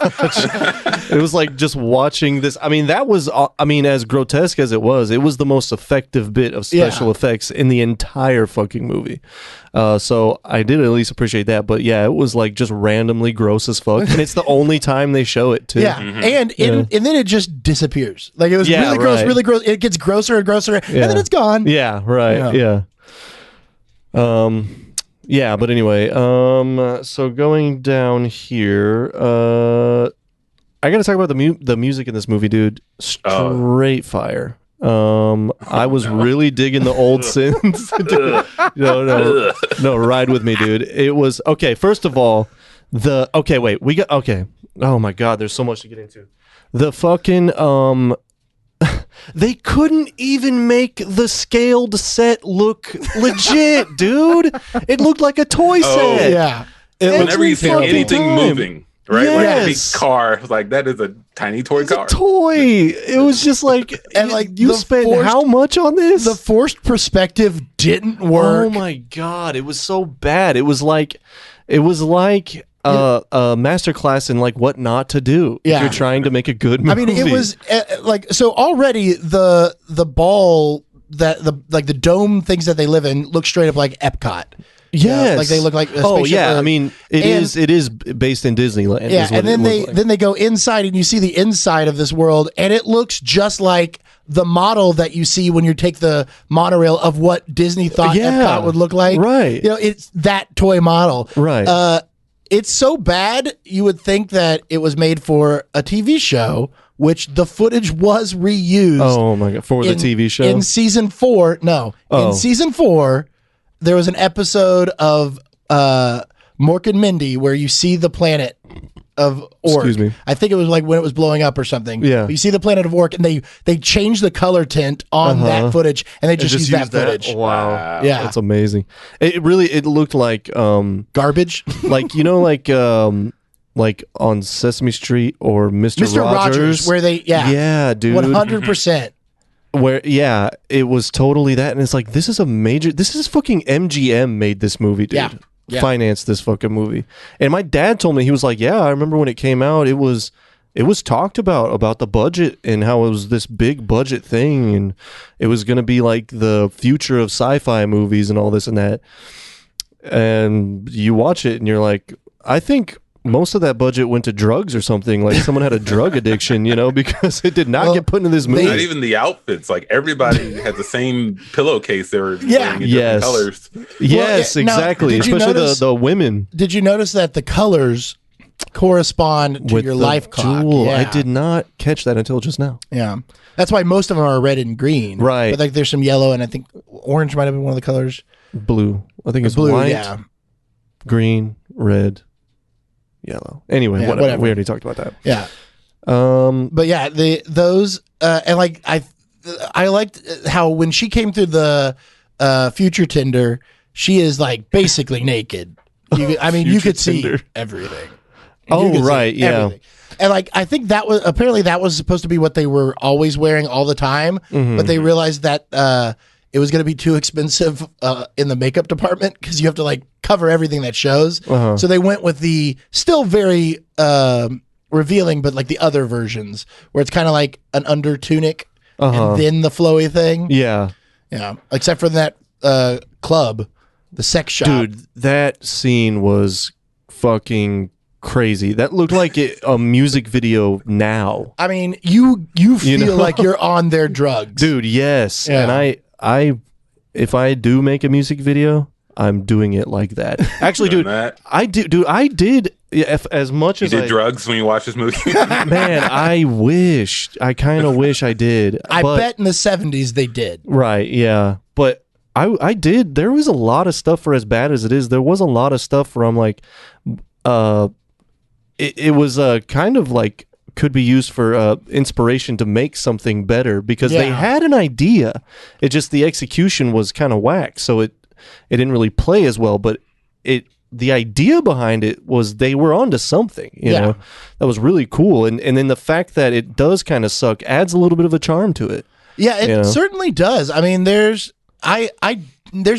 It was like just watching this. I mean, that was. I mean, as grotesque as it was the most effective bit of special effects in the entire fucking movie. So I did at least appreciate that. But yeah, it was like just randomly gross as fuck, and it's the only time they show it too. Yeah, and then it just disappears. Like it was really gross, really gross. It gets grosser and grosser, and then it's gone. Yeah, right. Yeah. Yeah, but anyway, so going down here, I got to talk about the music in this movie, dude. Straight fire. I was really digging the old synths. No, ride with me, dude. It was okay. First of all, Oh my God, there's so much to get into. The fucking They couldn't even make the scaled set look legit, dude. It looked like a toy set. Yeah. Whenever you see anything moving, right? Yes. Like a big car, like that is a tiny toy car. A toy. It was just like, And like you the spent forced- how much on this? The forced perspective didn't work. Oh my god, it was so bad. It was like a master class in like what not to do if Yeah. you're trying to make a good movie. I mean, it was like, so already the ball that the dome things that they live in look straight up like Epcot. yes, like they look like a oh spaceship yeah. or- I mean, it is based in Disneyland. Yeah, is what and then it looked like. they go inside and you see the inside of this world, and it looks just like the model that you see when you take the monorail of what Disney thought Yeah. Epcot would look like. Right. You know, it's that toy model. Right. It's so bad you would think that it was made for a TV show, which the footage was reused. Oh my god, for the TV show. In season 4, no. Oh. In season 4, there was an episode of Mork and Mindy where you see the planet of Orc. Excuse me. I think it was like when it was blowing up or something. Yeah. But you see the planet of Orc, and they changed the color tint on that footage, and they just used that footage. Wow. Yeah. That's amazing. It looked like Garbage. like like on Sesame Street or Mr. Rogers, where they yeah, dude. 100%. Where it was totally that, and it's like this is fucking MGM made this movie, dude. Yeah. Yeah. Financed this fucking movie. And my dad told me, he was like, yeah, I remember when it came out, it was talked about the budget and how it was this big budget thing, and it was going to be like the future of sci-fi movies and all this and that. And you watch it and you're like, I think most of that budget went to drugs or something. Like someone had a drug addiction, because it did not get put into this movie. Not even the outfits. Like everybody had the same pillowcase they were wearing in Yes. different colors. Yes, Well, now, exactly. did you Especially notice- the women. Did you notice that the colors correspond to With your the life clock? jewel. Yeah. I did not catch that until just now. Yeah. That's why most of them are red and green. Right. But like there's some yellow, and I think orange might have been one of the colors. Blue. I think it's Blue, white, yeah. green, red, yellow. Anyway, Yeah, whatever. whatever. We already talked about that. Yeah. Um, But yeah, those and like I liked how when she came through the future Tinder, she is like basically naked. You could see Tinder. everything. Oh, You could see right, yeah. everything. And like I think that was supposed to be what they were always wearing all the time, Mm-hmm. but they realized that it was going to be too expensive in the makeup department because you have to like cover everything that shows. Uh-huh. So they went with the still very revealing, but like the other versions where it's kind of like an under tunic and then the flowy thing. yeah. Yeah, except for that club, the sex shop. Dude, that scene was fucking crazy. That looked like a music video now. I mean, you feel know? like you're on their drugs. Dude, yes. Yeah. And I if I do make a music video, I'm doing it like that. Actually, Done dude, that? I did as much You as did drugs when you watched this movie? man, I kind of wish I did. I but, bet in the 70s they did. Right, yeah. But I did. There was a lot of stuff for as bad as it is. There was a lot of stuff where I'm like, it was kind of like could be used for inspiration to make something better because they Yeah. had an idea. It just the execution was kind of whack, so it didn't really play as well. But the idea behind it was they were onto something. You Yeah. know, that was really cool. And then the fact that it does kind of suck adds a little bit of a charm to it. Yeah, it You know? certainly does. I mean, there's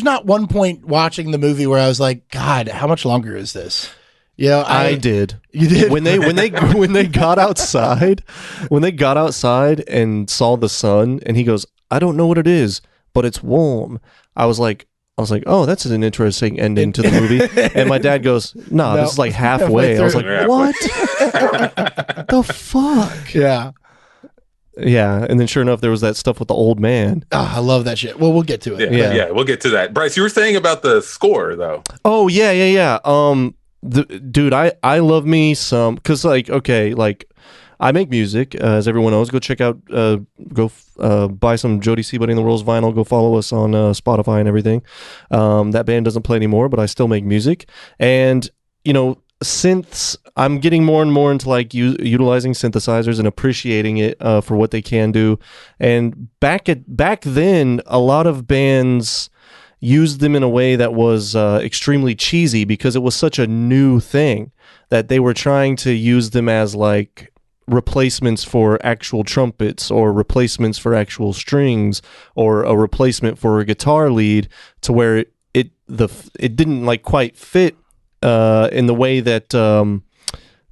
not one point watching the movie where I was like, God, how much longer is this? You know, I did. You did? when they got outside, and saw the sun, and he goes, "I don't know what it is, but it's warm." I was like, "Oh, that's an interesting ending to the movie." And my dad goes, "No, this is like halfway." I was like, Halfway. "What? The fuck?" Yeah. Yeah, and then sure enough, there was that stuff with the old man. Oh, I love that shit. Well, we'll get to it. Yeah, we'll get to that. Bryce, you were saying about the score, though. Oh yeah. Dude, I love me some because I make music, as everyone knows. Go check out, buy some Jody Seabuddy and the World's vinyl. Go follow us on Spotify and everything. That band doesn't play anymore, but I still make music. And synths, I'm getting more and more into like utilizing synthesizers and appreciating it for what they can do. And back then, a lot of bands used them in a way that was extremely cheesy because it was such a new thing that they were trying to use them as like replacements for actual trumpets or replacements for actual strings or a replacement for a guitar lead, to where it didn't like quite fit in the way that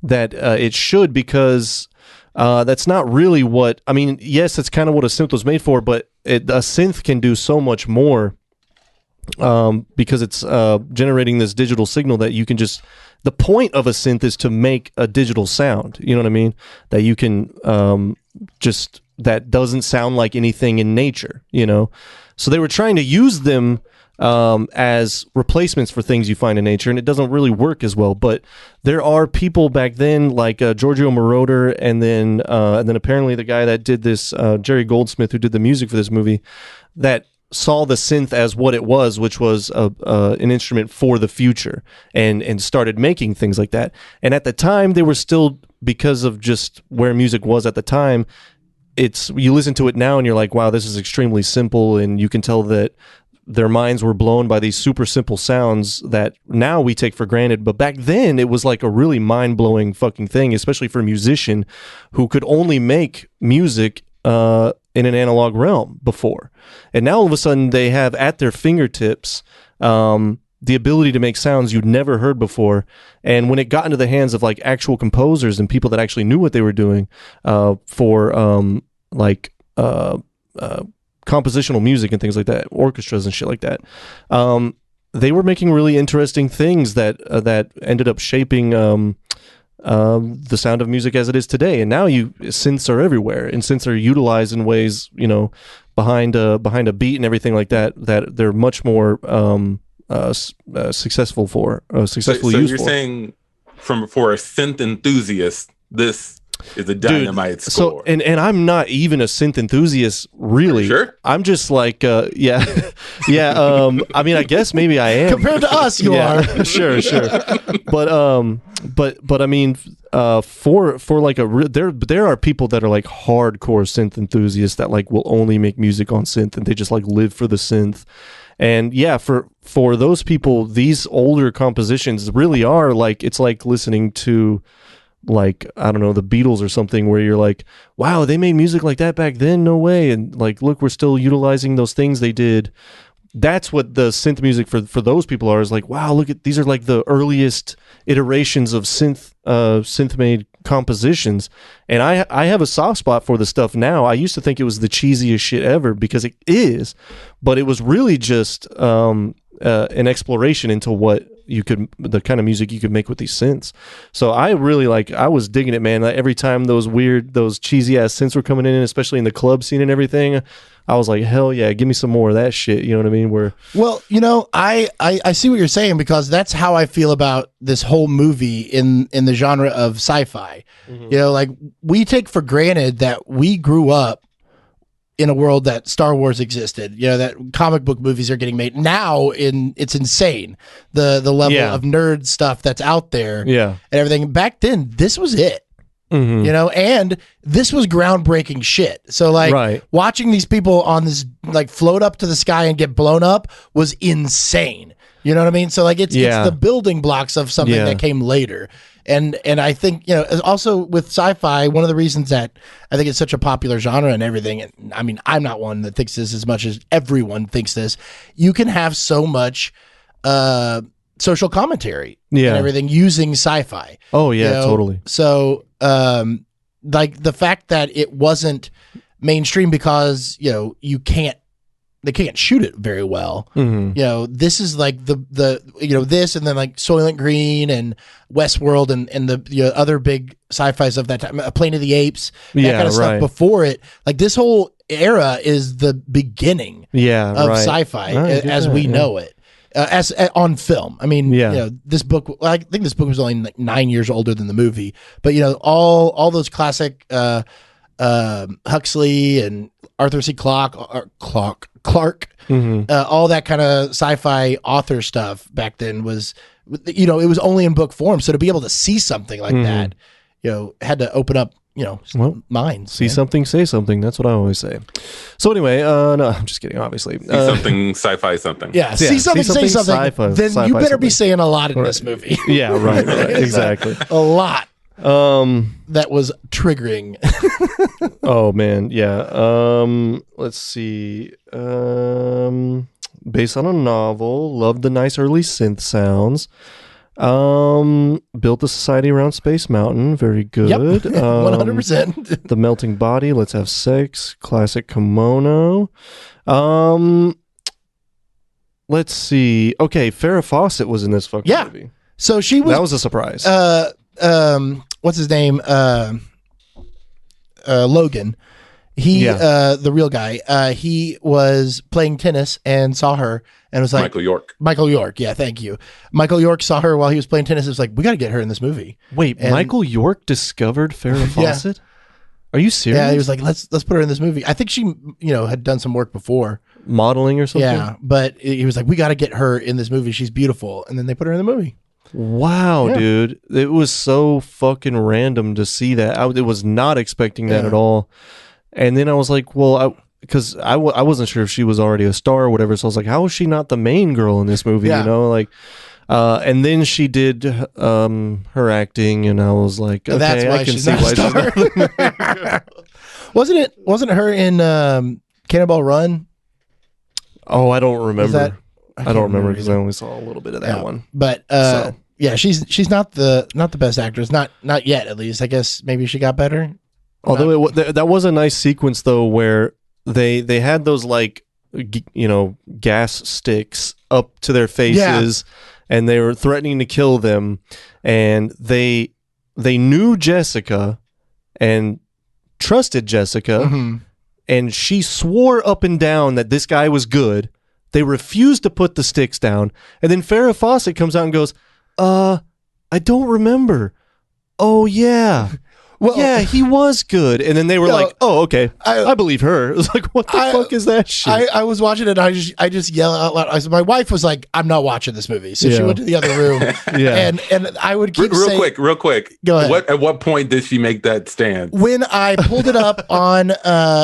it should, because that's not really what, I mean, yes, that's kind of what a synth was made for, but a synth can do so much more because it's generating this digital signal that you can just, the point of a synth is to make a digital sound, you know what I mean? That you can just, that doesn't sound like anything in nature, you know? So they were trying to use them as replacements for things you find in nature, and it doesn't really work as well. But there are people back then like Giorgio Moroder, and then apparently the guy that did this, Jerry Goldsmith, who did the music for this movie, that saw the synth as what it was, which was an instrument for the future, and started making things like that. And at the time, they were still, because of just where music was at the time, you listen to it now and you're like, wow, this is extremely simple, and you can tell that their minds were blown by these super simple sounds that now we take for granted. But back then, it was like a really mind-blowing fucking thing, especially for a musician who could only make music in an analog realm before. And now all of a sudden they have at their fingertips the ability to make sounds you'd never heard before. And when it got into the hands of like actual composers and people that actually knew what they were doing for compositional music and things like that, orchestras and shit like that, they were making really interesting things that ended up shaping the sound of music as it is today. And now synths are everywhere, and synths are utilized in ways, you know, behind a beat and everything like that, that they're much more successful use so for. You're saying for a synth enthusiast, this is a dynamite score. So, and I'm not even a synth enthusiast, really. Sure. I'm just like, yeah. I mean, I guess maybe I am. Compared to us, you are. Sure. But I mean, for like there are people that are like hardcore synth enthusiasts that like will only make music on synth, and they just like live for the synth. And yeah, for those people, these older compositions really are like, it's like listening to, like, I don't know, the Beatles or something, where you're like, wow, they made music like that back then? No way. And like, look, we're still utilizing those things they did. That's what the synth music for those people are, is like, wow, look at, these are like the earliest iterations of synth made compositions. And I have a soft spot for the stuff now. I used to think it was the cheesiest shit ever, because it is, but it was really just an exploration into what the kind of music you could make with these synths. So I really I was digging it, man. Like, every time those cheesy ass synths were coming in, especially in the club scene and everything, I was like, hell yeah, give me some more of that shit. You know what I mean? Well, you know, I see what you're saying, because that's how I feel about this whole movie in the genre of sci-fi. Mm-hmm. You know, like, we take for granted that we grew up in a world that Star Wars existed, you know, that comic book movies are getting made now. It's insane, the level of nerd stuff that's out there, and everything. Back then, this was it, you know, and this was groundbreaking shit. So like, watching these people on this, like, float up to the sky and get blown up was insane. You know what I mean? So like, it's the building blocks of something that came later. And I think, you know, also with sci-fi, one of the reasons that I think it's such a popular genre and everything, and I mean, I'm not one that thinks this as much as everyone thinks this, you can have so much social commentary and everything using sci-fi. Oh yeah, you know? Totally. So like, the fact that it wasn't mainstream because, you know, they can't shoot it very well. Mm-hmm. You know, this is like the you know, this, and then like Soylent Green and Westworld and the other big sci-fis of that time, Planet of the Apes, that kind of stuff before it. Like, this whole era is the beginning of sci-fi as we know it. As on film. I mean, you know, this book, I think this book was only like 9 years older than the movie, but you know, all those classic Huxley and Arthur C. Clarke, all that kind of sci-fi author stuff back then was you know, it was only in book form. So to be able to see something like that, you know, had to open up, you know, minds. See something, say something. That's what I always say. So anyway, no, I'm just kidding, obviously. See something, sci-fi something. Yeah, see something, say something. Sci-fi, then sci-fi you better something. be saying a lot in this movie. Yeah, right, exactly. A lot. That was triggering. Oh man, yeah. Let's see. Based on a novel, loved the nice early synth sounds. Built a society around Space Mountain, very good. Yep, 100%. The melting body, let's have sex, classic kimono. Let's see. Okay, Farrah Fawcett was in this fucking movie. So she was. That was a surprise. What's his name? Logan. He, the real guy, he was playing tennis and saw her and was like, Michael York. Yeah. Thank you. Michael York saw her while he was playing tennis. It was like, we got to get her in this movie. Wait, and Michael York discovered Farrah Fawcett? Are you serious? Yeah. He was like, let's put her in this movie. I think she, you know, had done some work before. Modeling or something? Yeah. But he was like, we got to get her in this movie. She's beautiful. And then they put her in the movie. Wow, dude. It was so fucking random to see that. I was not expecting that at all. And then I was like, well, because I wasn't sure if she was already a star or whatever. So I was like, how is she not the main girl in this movie? You know, like, and then she did her acting, and I was like, okay, that's why I can she's see not why she's not. Wasn't her in Cannonball Run? Oh, I don't remember. I don't remember because I only saw a little bit of that one. But yeah, she's not the best actress, not yet at least. I guess maybe she got better. Although that was a nice sequence though, where they had those like you know gas sticks up to their faces, and they were threatening to kill them, and they knew Jessica and trusted Jessica, and she swore up and down that this guy was good. They refused to put the sticks down, and then Farrah Fawcett comes out and goes, I don't remember. Oh yeah. Well, yeah, he was good. And then they were like, oh, okay. I believe her. It was like, what the fuck is that shit? I was watching it and I just yell out loud. My wife was like, I'm not watching this movie. So she went to the other room. And I would keep saying... Real quick. Go ahead. At what point did she make that stand? When I pulled it up on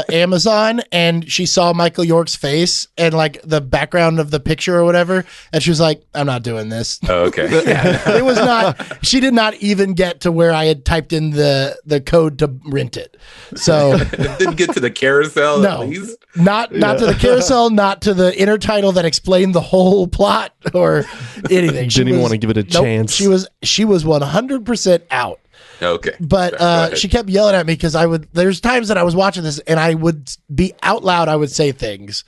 Amazon and she saw Michael York's face and like the background of the picture or whatever. And she was like, I'm not doing this. Oh, okay. It was not... She did not even get to where I had typed in the code to rent it. So didn't get to the carousel. No, at least? not to the carousel, not to the inner title that explained the whole plot or anything. Didn't even want to give it a chance. She was 100% out. Okay. But she kept yelling at me because there's times that I was watching this and I would be out loud. I would say things.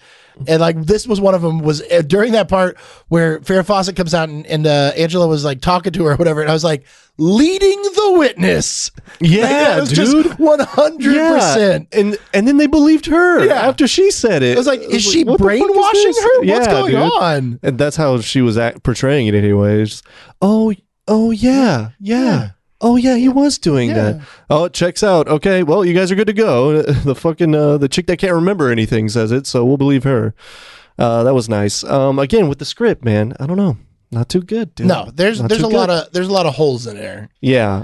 And like this was one of them was during that part where Farrah Fawcett comes out and Angela was like talking to her or whatever. And I was like, leading the witness. Yeah, it was dude. just 100%. Yeah. And then they believed her after she said it. I was like, is she what brainwashing her? Yeah, what's going dude. on? And that's how she was portraying it anyway. It's just, oh yeah. Oh yeah, he was doing that. Oh, it checks out. Okay, well, you guys are good to go. The fucking the chick that can't remember anything says it, so we'll believe her. That was nice. Again, with the script, man, I don't know, not too good, dude. No, there's a lot of holes in there. Yeah.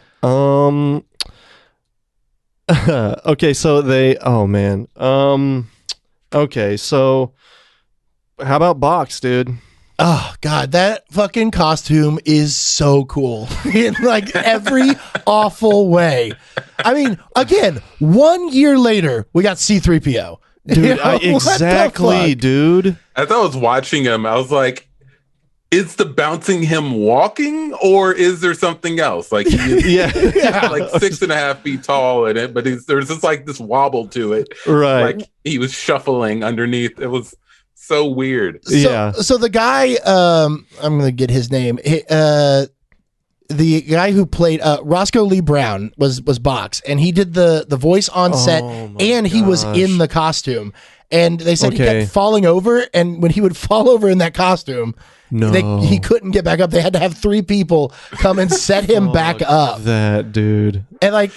Okay, so they. Oh man. Okay, so how about Box, dude? Oh God, that fucking costume is so cool in like every awful way. I mean, again, 1 year later, we got C-3PO. Dude, You know, exactly, dude. As I was watching him, I was like, is the bouncing him walking or is there something else? Like, he's Yeah. like 6.5 feet tall in it, but there's just like this wobble to it. Right. Like he was shuffling underneath. It was so weird. So the guy, I'm gonna get his name. The guy who played Roscoe Lee Brown was Box, and he did the voice on set, and he was in the costume. And they said he kept falling over, and when he would fall over in that costume, he couldn't get back up. They had to have 3 people come and set him back up. That dude, and like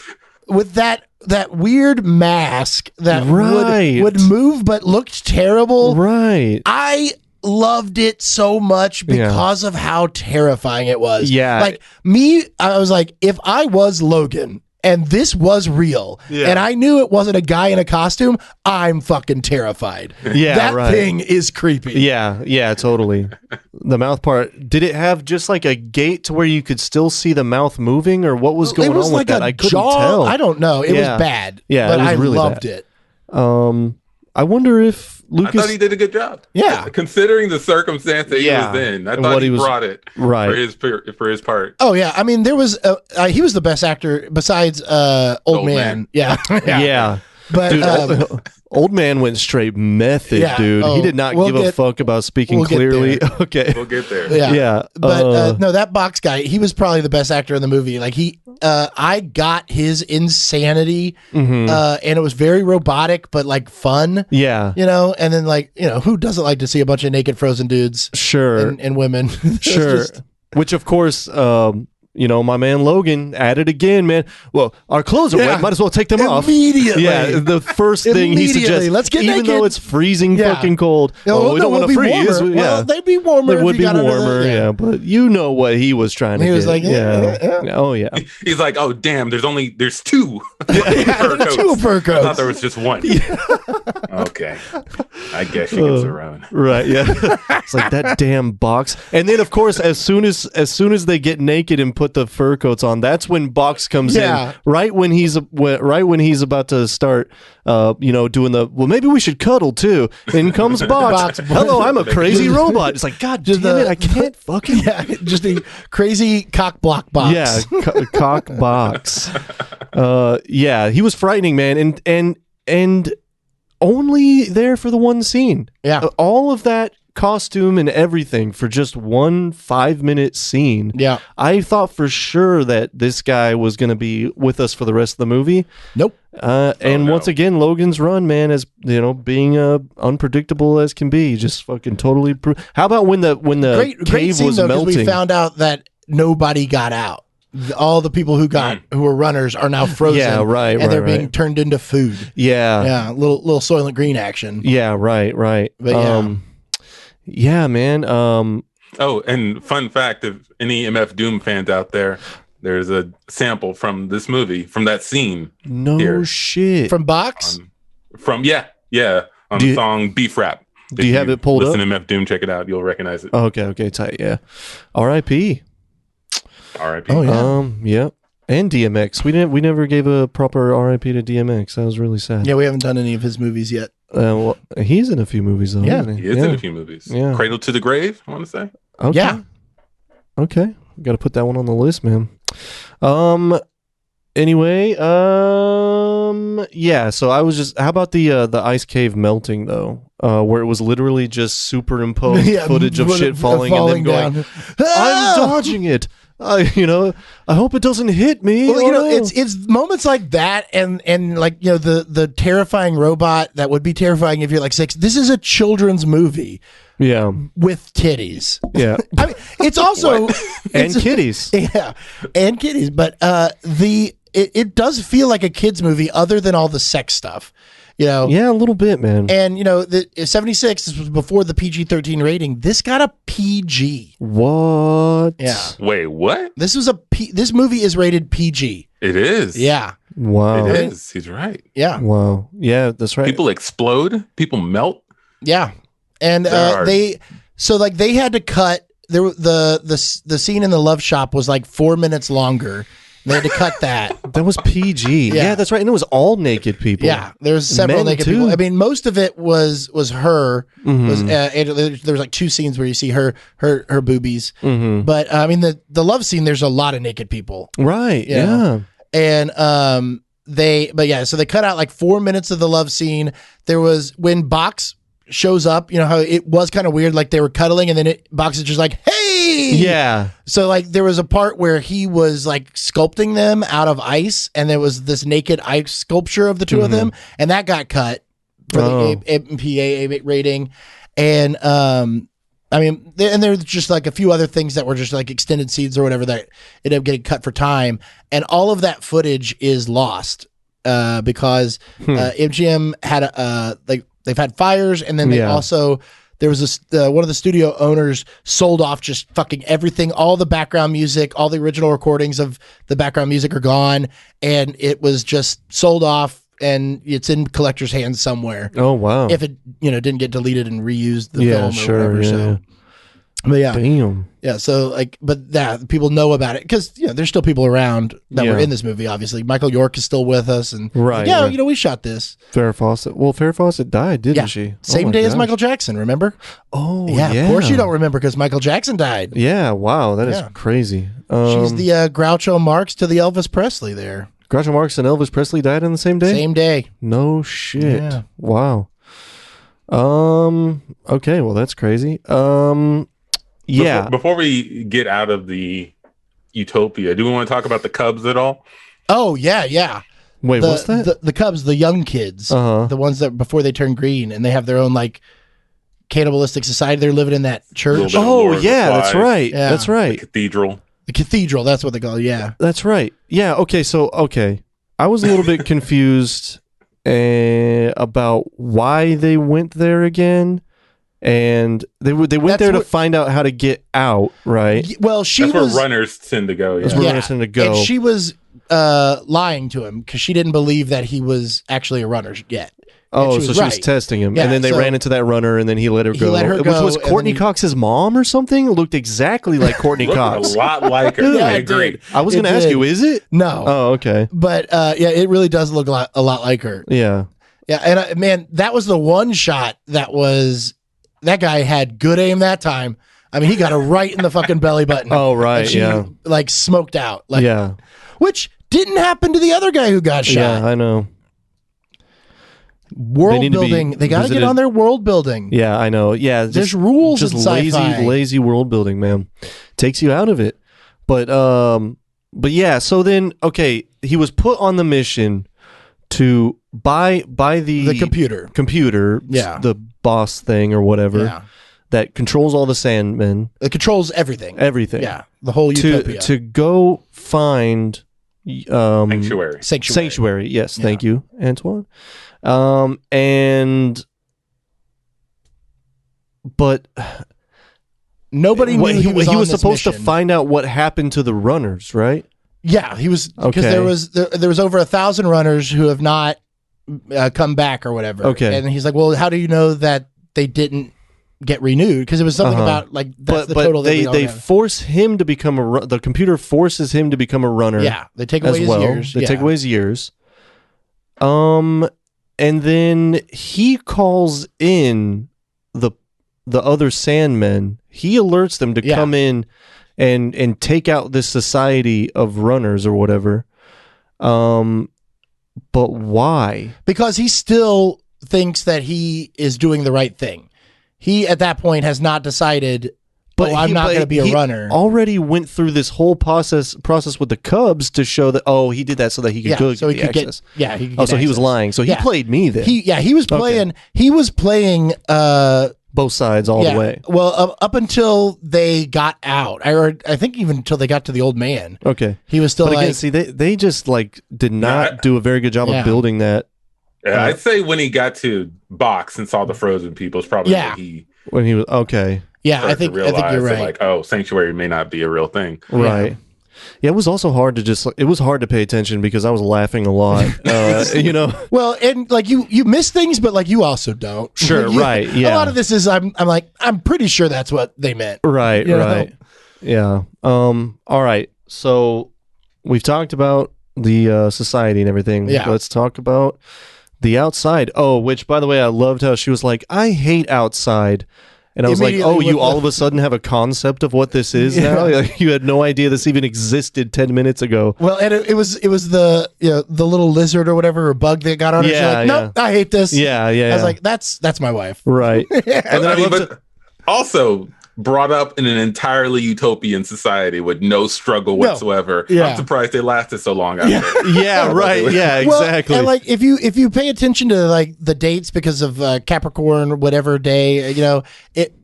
with that weird mask that would move but looked terrible. Right. I loved it so much because of how terrifying it was. Yeah. Like me, I was like, if I was Logan and this was real and I knew it wasn't a guy in a costume, I'm fucking terrified. Yeah, that thing is creepy. Yeah, totally. The mouth part, did it have just like a gate to where you could still see the mouth moving, or what was going on with that? I couldn't tell. I don't know. It was bad. Yeah, but it was I really loved bad. it. I wonder if Lucas... I thought he did a good job. Yeah. Considering the circumstance that he was in, I thought he brought it for his part. Oh, yeah. I mean, there was... he was the best actor besides Old Man. Yeah. Yeah. But... Dude, Old Man went straight method, dude. He did not give a fuck about speaking clearly. Okay. We'll get there. Yeah. But no, that box guy, he was probably the best actor in the movie. Like I got his insanity and it was very robotic, but like fun. Yeah. You know, and then like, you know, who doesn't like to see a bunch of naked frozen dudes? Sure. And women. Sure. Which of course, you know, my man Logan at it again, man. Well, our clothes are wet. Might as well take them off. Immediately. Yeah, the first thing he suggests. Let's get even naked. though it's freezing fucking cold. We don't want to freeze. Warmer. Well, they'd be warmer. They would be warmer, yeah. But you know what he was trying to get. He was like, oh, yeah. He's like, oh, damn, there's two fur coats. Two fur coats. I thought there was just one. Okay. I guess she gets around. Right, yeah. It's like that damn box. And then, of course, as soon as they get naked and put the fur coats on, that's when Box comes in. Right when he's about to start, you know, doing the, well, maybe we should cuddle too. In comes Box. Hello, I'm a crazy robot. It's like, God damn it, I can't fucking. Yeah, just a crazy cock block box. Yeah, cock box. Yeah, he was frightening, man, and only there for the one scene. Yeah, all of that costume and everything for just one 5-minute scene. Yeah, I thought for sure that this guy was going to be with us for the rest of the movie. Nope. Once again, Logan's run, man, as you know, being unpredictable as can be, just fucking totally. How about when the cave scene, was though, melting? We found out that nobody got out. All the people who were runners are now frozen. Yeah, right. And they're being turned into food. Yeah, yeah. Little Soylent Green action. Yeah, right. But yeah. Yeah, man. Oh, and fun fact, if any MF Doom fans out there, there's a sample from this movie, from that scene. No shit. From Box? On the song Beef Rap. Do you have it pulled up? Listen to MF Doom, check it out. You'll recognize it. Okay, tight, yeah. R.I.P. R.I.P. Oh, yeah. Yep. And DMX. We never gave a proper R.I.P. to DMX. That was really sad. Yeah, we haven't done any of his movies yet. Well, he's in a few movies, though. Yeah, isn't he? He is in a few movies. Yeah. Cradle to the Grave, I want to say. Okay. Yeah. Okay. Got to put that one on the list, man. Anyway, yeah, so I was just, how about the ice cave melting, though? Where it was literally just superimposed footage of shit falling and then going, down. I'm dodging it. You know, I hope it doesn't hit me. Well, you know, it's moments like that, and like, you know, the terrifying robot that would be terrifying if you're like 6. This is a children's movie. Yeah, with titties. Yeah, I mean, it's also and kitties. Yeah, and kitties. But it does feel like a kids movie, other than all the sex stuff. You know, yeah, a little bit, man. And you know, the 76. This was before the PG-13 rating. This got a PG. What? Yeah. Wait, what? This was This movie is rated PG. It is. Yeah. Wow. It is. He's right. Yeah. Wow. Yeah, that's right. People explode. People melt. Yeah. And they had to cut the scene in the love shop was like 4 minutes longer. They had to cut that. That was PG. Yeah, that's right. And it was all naked people. Yeah, there's several naked people. I mean, most of it was her. Mm-hmm. There was like 2 scenes where you see her boobies. Mm-hmm. But I mean, the love scene, there's a lot of naked people. Right. You know? And so they cut out like 4 minutes of the love scene. There was when Box shows up, you know how it was kind of weird, like they were cuddling and then Box is just like, hey, yeah. So like there was a part where he was like sculpting them out of ice, and there was this naked ice sculpture of the 2 of them, and that got cut for the MPAA rating. And I mean, and there's just like a few other things that were just like extended scenes or whatever that ended up getting cut for time, and all of that footage is lost because MGM had they've had fires, and then they there was one of the studio owners sold off just fucking everything, all the background music, all the original recordings of the background music are gone, and it was just sold off, and it's in collector's hands somewhere. Oh wow! If it didn't get deleted and reused the film or whatever. Yeah. So, but yeah, damn. Yeah, so like, but that people know about it because there's still people around that were in this movie. Obviously, Michael York is still with us, and right. We shot this. Farrah Fawcett. Well, Farrah Fawcett died, didn't she? Same day as Michael Jackson. Remember? Oh, yeah. Of course you don't remember because Michael Jackson died. Yeah. Wow, that is crazy. She's the Groucho Marx to the Elvis Presley. There. Groucho Marx and Elvis Presley died on the same day. Same day. No shit. Yeah. Wow. Okay. Well, that's crazy. Yeah. Before we get out of the utopia, do we want to talk about the Cubs at all? Oh yeah. Wait, what's that? The Cubs, the young kids, the ones that before they turn green, and they have their own like cannibalistic society. They're living in that church. Oh yeah, that's right. Yeah. That's right. The cathedral. That's what they call it. Yeah. That's right. Yeah. Okay. So I was a little bit confused about why they went there again. And they went there to find out how to get out, right? Well, that's where runners tend to go. Yeah. That's where runners tend to go. And she was lying to him because she didn't believe that he was actually a runner yet. Oh, so she was testing him. Yeah, and then they ran into that runner, and then he let her go. Which was Courtney Cox's mom or something? It looked exactly like Courtney Cox. A lot like her. Yeah, I agree. I was going to ask you, is it? No. Oh, okay. But it really does look a lot like her. Yeah. Yeah, and man, that was the one shot that guy had good aim that time. I mean, he got her right in the fucking belly button. Oh, right, and she, like, smoked out. Like, yeah. Which didn't happen to the other guy who got shot. Yeah, I know. World building. They got to get on their world building. Yeah, I know. Yeah. There's rules in sci-fi. Lazy world building, man. Takes you out of it. But yeah, so then, he was put on the mission to buy the computer, the boss thing or whatever that controls all the Sandmen. It controls everything. Yeah, the whole utopia. To go find Sanctuary. Yes, thank you, Antoine. But nobody knew he was supposed to find out what happened to the runners, right? Yeah, he was, because there was over 1,000 runners who have not come back or whatever. Okay, and he's like, well, how do you know that they didn't get renewed? Because it was something about like that's the total. They force him to become the computer forces him to become a runner. Yeah, they take away his years. They take away his years. And then he calls in the other Sandmen. He alerts them to come in and take out this society of runners or whatever. But why? Because he still thinks that he is doing the right thing. He, at that point, has not decided, I'm not going to be a runner. Already went through this whole process with the Cubs to show that, he did that so that he could get the access. He could get so he was lying. So he played me then. He was playing. He was playing both sides all the way. Well, up until they got out, I think even until they got to the old man. Okay, he was still. But again, see, they just did not do a very good job of building that. Yeah, I'd say when he got to Box and saw the frozen people, it's probably when he was okay. Yeah, I think you're right. Like, Sanctuary may not be a real thing, right? Yeah, it was also hard to it was hard to pay attention because I was laughing a lot. Well, and like you miss things, but like you also don't. Sure, right? Yeah. A lot of this is I'm pretty sure that's what they meant. Right, right. Yeah. All right. So we've talked about the society and everything. Yeah. Let's talk about the outside. Oh, which by the way, I loved how she was like, "I hate outside." And I was like, you all of a sudden have a concept of what this is now? Like, you had no idea this even existed 10 minutes ago. Well, and it was the the little lizard or whatever, or bug that got on her. She's like, nope, I hate this. Yeah. I was like, that's my wife. Right. And then also brought up in an entirely utopian society with no struggle whatsoever. Yeah. I'm surprised they lasted so long after. Yeah, right. Yeah, exactly. Well, and like if you pay attention to like the dates because of Capricorn, whatever day,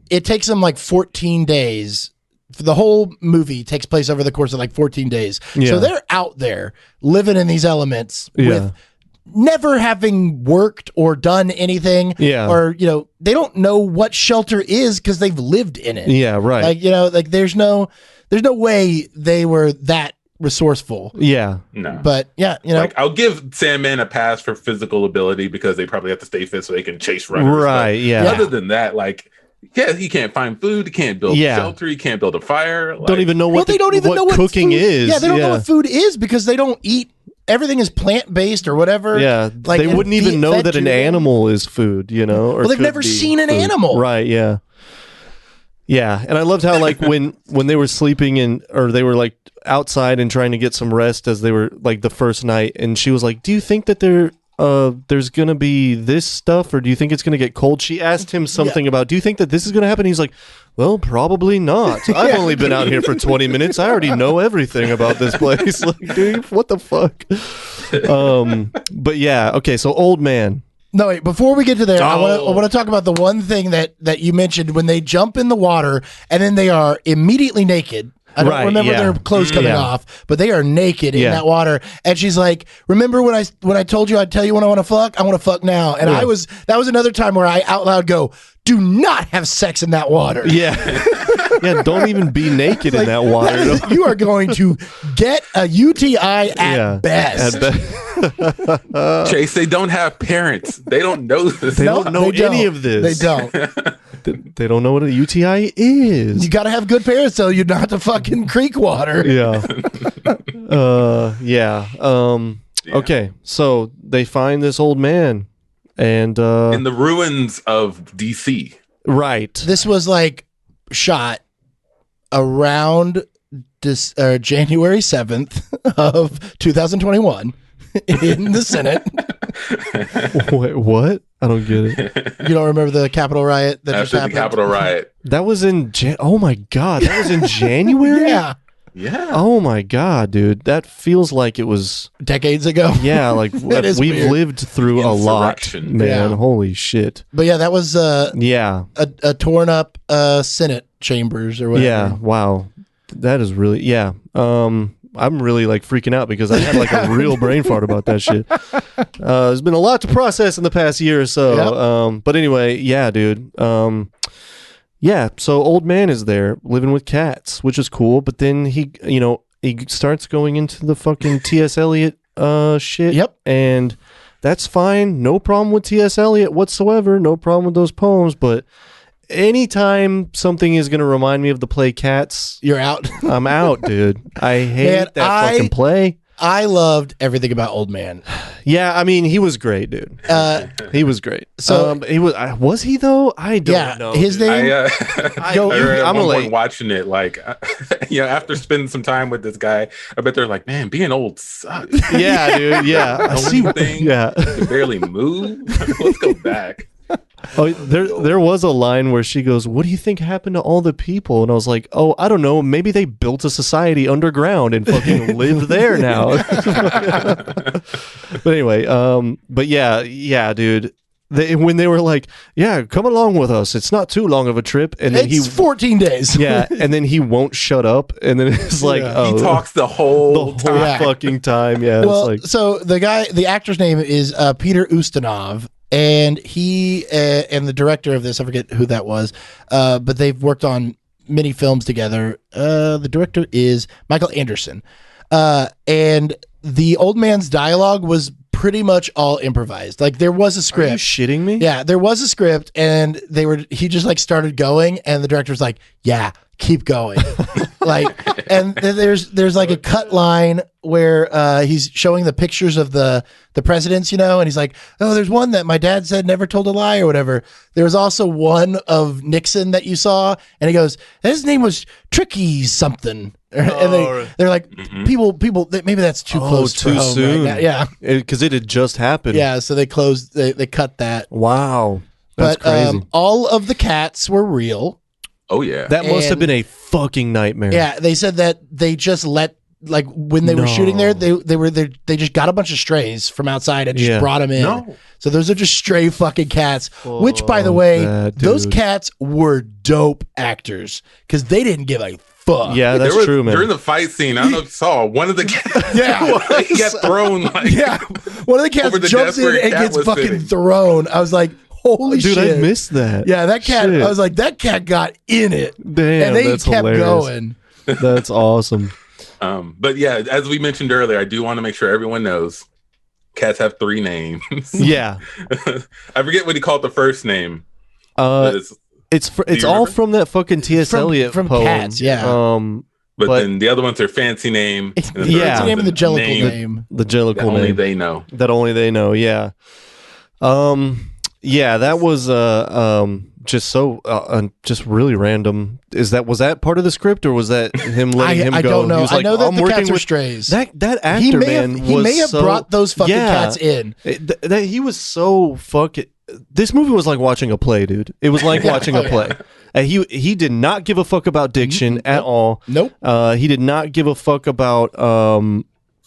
it takes them like 14 days. The whole movie takes place over the course of like 14 days. Yeah. So they're out there living in these elements with never having worked or done anything. Yeah. Or, they don't know what shelter is because they've lived in it. Yeah, right. Like, there's no way they were that resourceful. Yeah. No. But yeah, like I'll give Sandman a pass for physical ability because they probably have to stay fit so they can chase runners. Right, but yeah. Other than that, like, yeah, he can't find food, he can't build shelter, he can't build a fire. Don't even know what they don't even know what cooking food is. Yeah, they don't know what food is because they don't eat. Everything is plant-based or whatever. Yeah, like, they wouldn't even know that an animal is food, Or well, they've never seen an animal. Right, yeah. Yeah, and I loved how, like, when they were sleeping or they were, like, outside and trying to get some rest as they were, like, the first night, and she was like, do you think that there's going to be this stuff, or do you think it's going to get cold? She asked him something about, do you think that this is going to happen? He's like, well, probably not. I've only been out here for 20 minutes. I already know everything about this place. Like, dude, what the fuck? But yeah, okay, so old man. No, wait, before we get to there, I want to talk about the one thing that you mentioned when they jump in the water and then they are immediately naked. I don't remember their clothes coming off, but they are naked in that water. And she's like, remember when I told you I'd tell you when I want to fuck? I want to fuck now. And that was another time where I out loud go, do not have sex in that water. Yeah. Yeah, don't even be naked in that water. You are going to get a UTI at best. Chase, they don't have parents. They don't know this. They don't know any of this. They don't. They don't know what a UTI is. You got to have good parents so you're not the fucking creek water. Yeah. Okay, so they find this old man and in the ruins of DC. Right. This was like shot around January 7th of 2021 in the Senate. Wait, what? I don't get it. You don't remember the Capitol riot that just happened? The Capitol riot. That was in oh my god, that was in January? Yeah. Oh my god, dude. That feels like it was decades ago. Yeah, like we've lived through a lot, man. Yeah. Holy shit. But yeah, that was a torn up Senate chambers or whatever. Yeah, wow. That is really I'm really like freaking out because I had like a real brain fart about that shit. There's been a lot to process in the past year or so. Yep. But anyway, yeah, dude. Yeah, so old man is there living with cats, which is cool. But then he starts going into the fucking T.S. Eliot shit. Yep. And that's fine. No problem with T.S. Eliot whatsoever. No problem with those poems. But anytime something is going to remind me of the play Cats, you're out. I'm out, dude. I hate that fucking play. I loved everything about Old Man. Yeah, I mean, he was great, dude. He was great. So he was he though? I don't know. His name. I'm like watching it, like after spending some time with this guy, I bet they're like, man, being old sucks. Yeah, dude. Yeah, I see things. Yeah, you can barely move. Let's go back. Oh, there was a line where she goes, "What do you think happened to all the people?" And I was like, "Oh, I don't know. Maybe they built a society underground and fucking live there now." But anyway, but yeah, dude. When they were like, "Yeah, come along with us. It's not too long of a trip," and then it's 14 days. Yeah, and then he won't shut up, and then it's like, he talks the whole fucking time. Yeah. Well, it's like, so the actor's name is Peter Ustinov. And he and the director of this, I forget who that was, but they've worked on many films together. The director is Michael Anderson. And the old man's dialogue was pretty much all improvised. Like there was a script. Are you shitting me? Yeah, there was a script and he just like started going and the director's like, yeah, keep going. And there's like a cut line where he's showing the pictures of the presidents, and he's like, oh, there's one that my dad said never told a lie or whatever. There was also one of Nixon that you saw, and he goes, his name was Tricky something. And they're like, people, maybe that's too close too to home soon. right now. Yeah, because it had just happened. Yeah, so they cut that. Wow, that's crazy. All of the cats were real. Oh yeah, that must have been a fucking nightmare. Yeah, they said that they just when they were shooting there, they just got a bunch of strays from outside and just brought them in. No. So those are just stray fucking cats. Which, by the way, those cats were dope actors because they didn't give a fuck. Yeah, that's true, man. During the fight scene, I don't know if you saw one of the cats. Yeah. He got thrown. Like, Yeah. One of the cats over the jumps desk where in a and cat gets was fucking sitting. thrown. I was like, holy Dude, shit. I missed that. Yeah, that cat, Shit. I was like, that cat got in it. Damn, and they that's kept hilarious. going. That's awesome. But yeah, as we mentioned earlier, I do want to make sure everyone knows cats have 3 names. Yeah. I forget what he called the first name. It's all remember? from that fucking T.S. Eliot from poem. Cats, yeah. But But- then the other one's their fancy name. And the third Yeah. Fancy one's name and the jellicle name name. The that jellicle only name they know. that only they know. Yeah. Yeah, that was just so just really random. Was that part of the script, or was that him letting him go? I don't know. He was I like, know that I'm the working cats are with strays. that actor. he was may have so- brought those fucking Yeah. cats in. That he was so fucking. This movie was like watching a play, dude. It was like watching a play. And he did not give a fuck about diction at all. Nope. He did not give a fuck about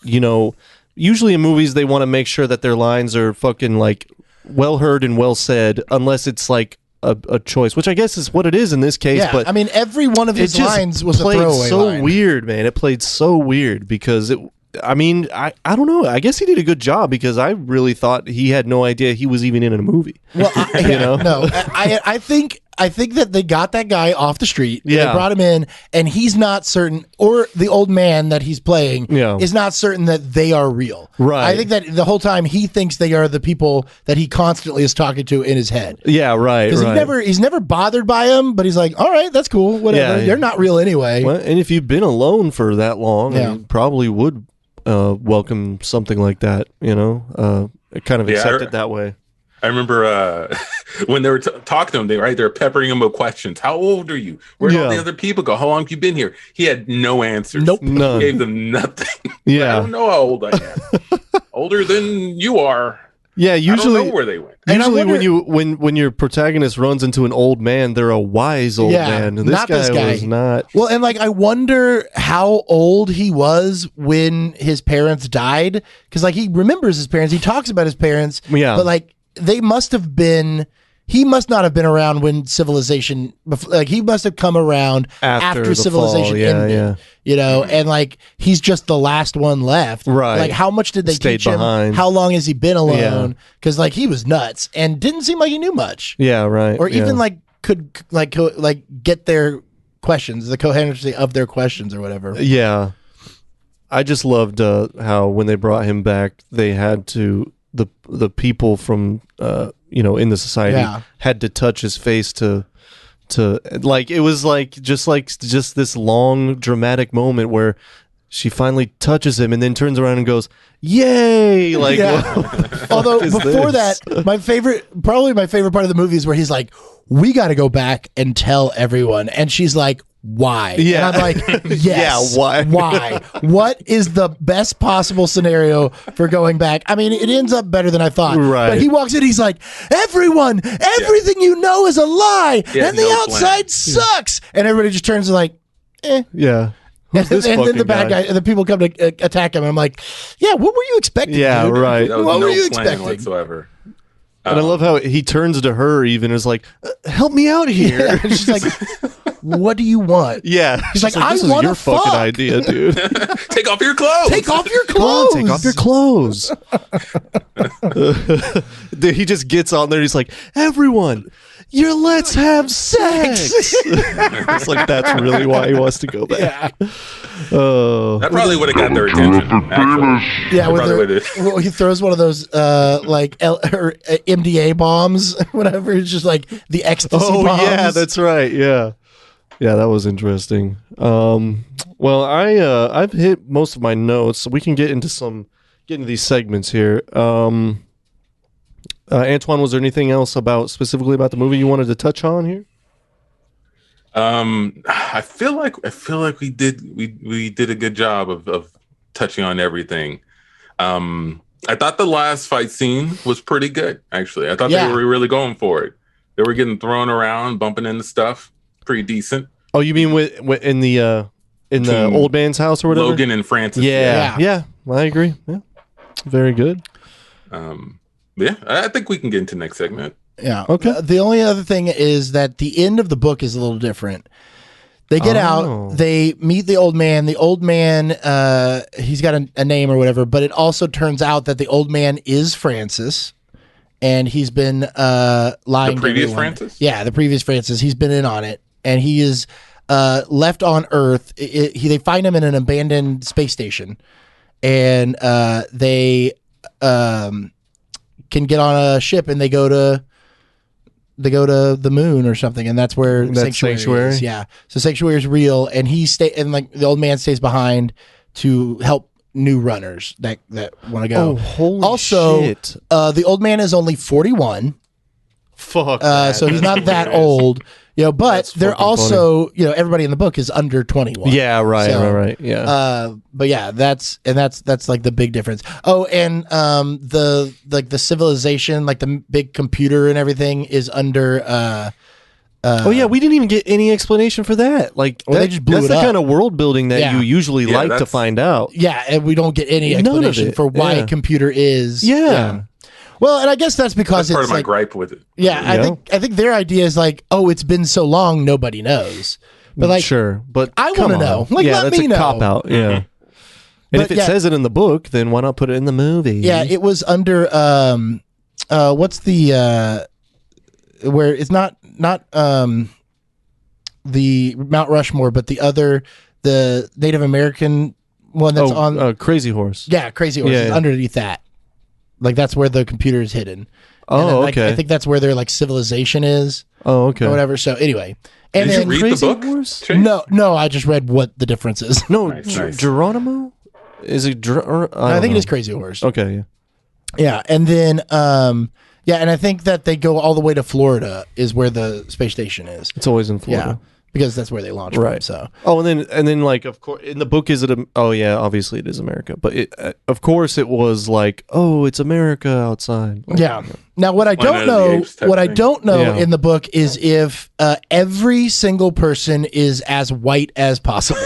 usually in movies they want to make sure that their lines are fucking like well heard and well said, unless it's like a choice, which I guess is what it is in this case. Yeah, But I mean, every one of it his just lines was a played throwaway so line. weird, man. It played so weird because it. I mean, I don't know. I guess he did a good job because I really thought he had no idea he was even in a movie. Well, know? no, I think that they got that guy off the street. Yeah. They brought him in, and he's not certain, or the old man that he's playing Yeah. is not certain that they are real. Right. I think that the whole time he thinks they are the people that he constantly is talking to in his head. Yeah, right. Because Right. he's never bothered by him, but he's like, all right, that's cool, whatever. Yeah. You're not real anyway. Well, and if you've been alone for that long, Yeah. you probably would welcome something like that. Kind of accept it that way. I remember when they were talking to him, they were peppering him with questions. How old are you? Where did all Yeah. the other people go? How long have you been here? He had no answers. Nope. None. He gave them nothing. Yeah. I don't know how old I am. Older than you are. Yeah, I don't usually know where they went. And I usually wonder- when your protagonist runs into an old man, they're a wise old Yeah, man. And not this guy. was not. Well, and like I wonder how old he was when his parents died, because like he remembers his parents, he talks about his parents, Yeah. but like they must have been. He must not have been around when civilization, like he must have come around After after the civilization fall, yeah, ended, yeah. and like he's just the last one left. Right. Like how much did they Stayed teach him? behind. How long has he been alone? Yeah. Because like he was nuts and didn't seem like he knew much, Yeah, right. or yeah. even like could get their questions, the coherency of their questions or whatever. Yeah. I just loved how when they brought him back, they had to the people from in the society Yeah. had to touch his face to like it was like just this long dramatic moment where she finally touches him and then turns around and goes, "Yay!" Like, Yeah. Although is before this? that, my favorite part of the movie is where he's like, "We got to go back and tell everyone," and she's like, "Why?" Yeah. And I'm like, "Yes, Yeah, why? Why? What is the best possible scenario for going back?" I mean, it ends up better than I thought. Right. But he walks in, he's like, "Everyone, everything you know is a lie, He had and the no outside sucks." And everybody just turns to like, "Eh." yeah. And, Who's this and then the fucking bad guy, and the people come to attack him. And I'm like, "Yeah, what were you expecting?" Yeah, dude? right. That was What no were you plan expecting? whatsoever. And I love how he turns to her even is like, "Help me out here." And she's like, "What do you want?" Yeah. He's like, "This "I is wanna your fucking fuck." idea, dude. Take off your clothes. Take off your Come on, clothes. take off your clothes." Dude, he just gets on there. He's like, "Everyone, let's have sex." It's like that's really why he wants to go back. Yeah, Oh, That probably would have got their attention. Actually. yeah. That With probably would've- well, he throws one of those MDA bombs, whatever. It's just like the ecstasy bombs. yeah, that's right. Yeah, that was interesting. Well, I've hit most of my notes, so we can get into these segments here. Antoine, was there anything else specifically about the movie you wanted to touch on here? I feel like we did a good job of touching on everything. I thought the last fight scene was pretty good, actually. I thought Yeah. they were really going for it. They were getting thrown around, bumping into stuff. Pretty decent. Oh, you mean in the Between old man's house or whatever? Logan and Francis. Yeah. I agree. Yeah, very good. Yeah, I think we can get into the next segment. Yeah. Okay. The only other thing is that the end of the book is a little different. They get Oh. out. They meet the old man. The old man, he's got a name or whatever, but it also turns out that the old man is Francis, and he's been lying The previous to everyone. Francis? Yeah, the previous Francis. He's been in on it, and he is left on Earth. They find him in an abandoned space station, and they can get on a ship, and they go to the moon or something, and that's where Sanctuary is. Yeah, so Sanctuary is real, and the old man stays behind to help new runners that want to go. Oh, holy also, shit. The old man is only 41, Fuck. so he's not that old. But That's they're fucking also, everybody in the book is under 21. Yeah, right, So, right. Yeah. But yeah, that's like the big difference. Oh, and the civilization, like the big computer and everything, is under. Oh yeah, we didn't even get any explanation for that. Like, Well, they just blew that's it the up. kind of world building that Yeah. you usually Yeah, like to that's- find out. Yeah, and we don't get any None of explanation it, for why yeah. a computer is. Yeah. Well, and I guess that's because That's part it's of my like, gripe with it. yeah, Yeah. I think their idea is like, oh, it's been so long, nobody knows. But like, Sure, but I come wanna on. know. Like, yeah, let that's me a know. cop out. Yeah. And But if it yeah. says it in the book, then why not put it in the movie? yeah, it was under what's the where it's not the Mount Rushmore, but the Native American one that's on. Crazy Horse. Yeah, Crazy Horse Yeah, is yeah. underneath that. Like that's where the computer is hidden. Oh, And then, like, okay. I think that's where their like civilization is Oh, okay. or whatever. So anyway, and Did then you read Crazy the book? Horse? Chase? no, I just read what the difference is. No, Nice. Geronimo? Is it? I think it is Crazy Horse. Okay. Yeah. Yeah, and then and I think that they go all the way to Florida is where the space station is. It's always in Yeah, Florida. because that's where they launch from. Right. So Oh, and then like, of course, in the book, is it? Oh, yeah. Obviously, it is America, but of course, it was like, oh, it's America outside. Like, yeah. Now, what I Planet don't of the know, Apes type what I thing. don't know Yeah. in the book is if every single person is as white as possible.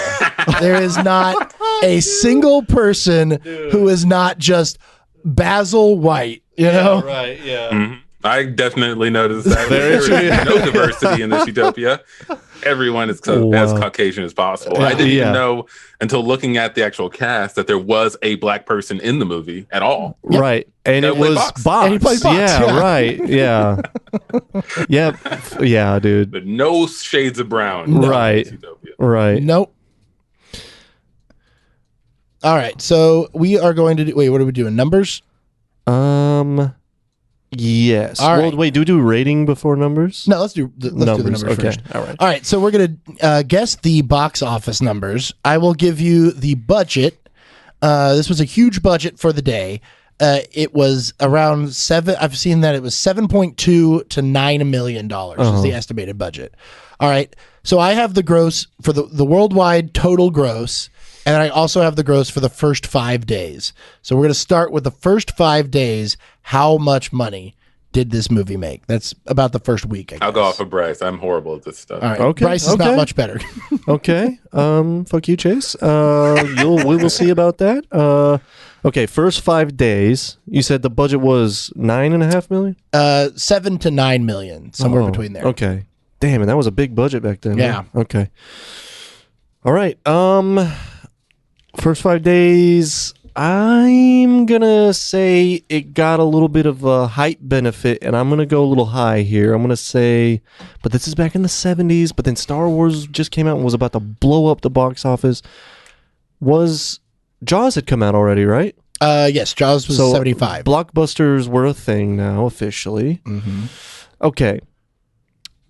There is not a single person who is not just Basil White. You know, Right. Yeah. Mhm. I definitely noticed that. There is- There is no diversity in this utopia. Everyone is as Wow. Caucasian as possible. Yeah. I didn't Yeah. even know until looking at the actual cast that there was a black person in the movie at all. Right. And That it played was Box. Box. And he played Box, Yeah, yeah. right. Yeah. Yeah. Yeah, dude. But no shades of brown. Right. in this utopia. Right. nope. All right, so we are going to do. Wait, what are we doing? Numbers? Yes. All Well, right. wait, do we do rating before numbers? No, let's do the numbers Okay. first. All right. All right, so we're gonna guess the box office numbers. I will give you the budget. This was a huge budget for the day. It was around seven. I've seen that it was $7.2 to $9 million is the estimated budget. All right, so I have the gross for the worldwide total gross, and I also have the gross for the first 5 days. So we're gonna start with the first 5 days. How much money did this movie make? That's about the first week. I guess. I'll go off of Bryce. I'm horrible at this stuff. All right, Okay, Bryce is not okay. much better. Okay. Fuck you, Chase. We will see about that. Okay. First 5 days. You said the budget was $9.5 million. 7 to 9 million, somewhere Oh, between there. Okay. Damn, and that was a big budget back then. Yeah. Huh? Okay. All right. First 5 days. I'm gonna say it got a little bit of a hype benefit, and I'm gonna go a little high here. I'm gonna say, but this is back in the 70s. But then Star Wars just came out and was about to blow up the box office. Was Jaws had come out already, right? Yes, Jaws was 75. Blockbusters were a thing now officially. Mm-hmm. Okay.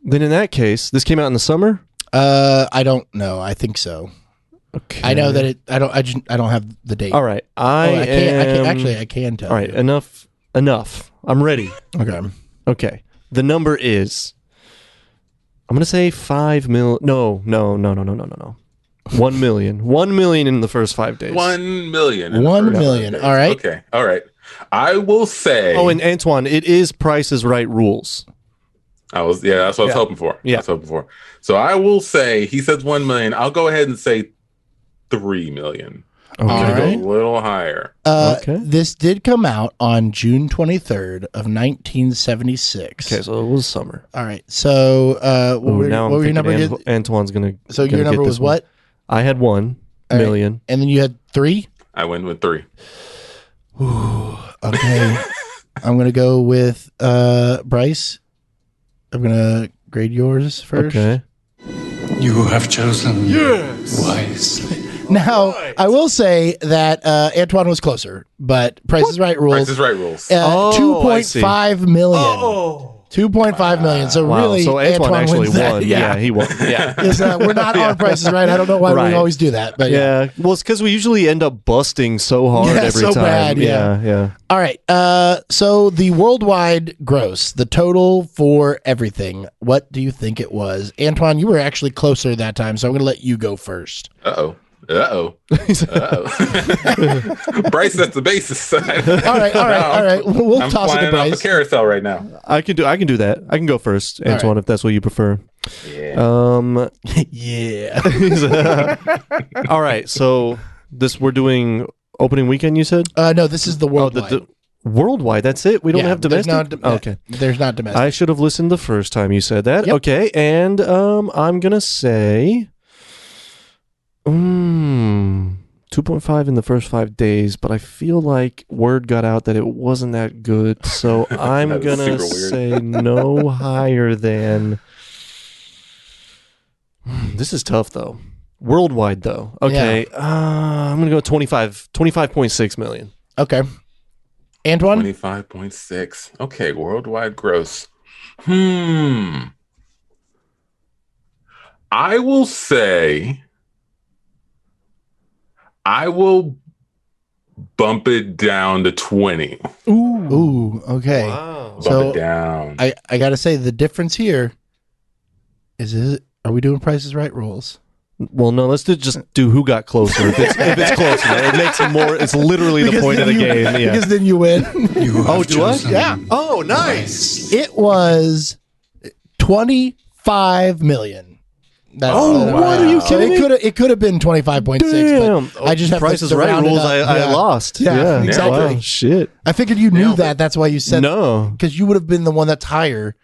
Then in that case, this came out in the summer. I don't know. I think so. Okay. I know that it. I don't have the date. All right. I can actually. I can tell. All right. you. Enough. I'm ready. Okay. Okay. The number is. I'm gonna say 5 mil. No. 1 million. 1 million in the first 5 days. 1 million. in the 1 first million. 5 days. All right. Okay. All right. I will say. Oh, and Antoine, it is Price is Right rules. that's what I was hoping for. Yeah. I was hoping for. So I will say he says 1 million. I'll go ahead and say 3 million. I'm going to right. go a little higher. Okay. This did come out on June 23rd of 1976. Okay, so it was summer. All right. So what were your number? Antoine's gonna. So your number was what? I had 1 million. And then you had 3? I went with 3. Ooh, okay. I'm going to go with Bryce. I'm going to grade yours first. Okay. You have chosen wisely. Now, I will say that Antoine was closer, but Price is Right rules. Price is Right rules. I see. 2.5 million. 2.5 million. So Wow. really, So Antoine actually wins that. won. Yeah, he won. Yeah. We're not on Price is Right. I don't know why Right. we always do that, but Yeah. Well, it's because we usually end up busting so hard Yeah, every so time. bad, Yeah. All right. So the worldwide gross, the total for everything, what do you think it was? Antoine, you were actually closer that time, so I'm going to let you go first. Uh-oh. Bryce, that's the basis. All right. We'll I'm toss it to flying off Bryce. a carousel right now. I can do that. I can go first, Antoine, if that's what you prefer. Yeah. Yeah. All right. So we're doing opening weekend. You said No, this is the worldwide. the worldwide. That's it. We don't have there's domestic. not Okay. There's not domestic. I should have listened the first time you said that. Yep. Okay, and I'm gonna say 2.5 in the first 5 days, but I feel like word got out that it wasn't that good, so I'm That is gonna super weird. say no higher than. This is tough though. Worldwide though. Okay, I'm gonna go 25.6 million. Okay. Antoine? 25.6. Okay, worldwide gross. I will say I will bump it down to 20. Ooh, okay. Wow. Bump So it down. I got to say the difference here is are we doing Price is Right rules? Well, no, let's just do who got closer. If it's closer, it makes it more. It's literally the point of the game. Yeah. Because then you win. You have do I? chosen Yeah. Oh, nice. It was 25 million. That's What are you kidding me? It could have been 25.6, Damn. but I just have Price to is Right round it rules. up. I lost. Yeah, exactly. Wow, shit. I figured you knew that. That's why you said No, because you would have been the one that's higher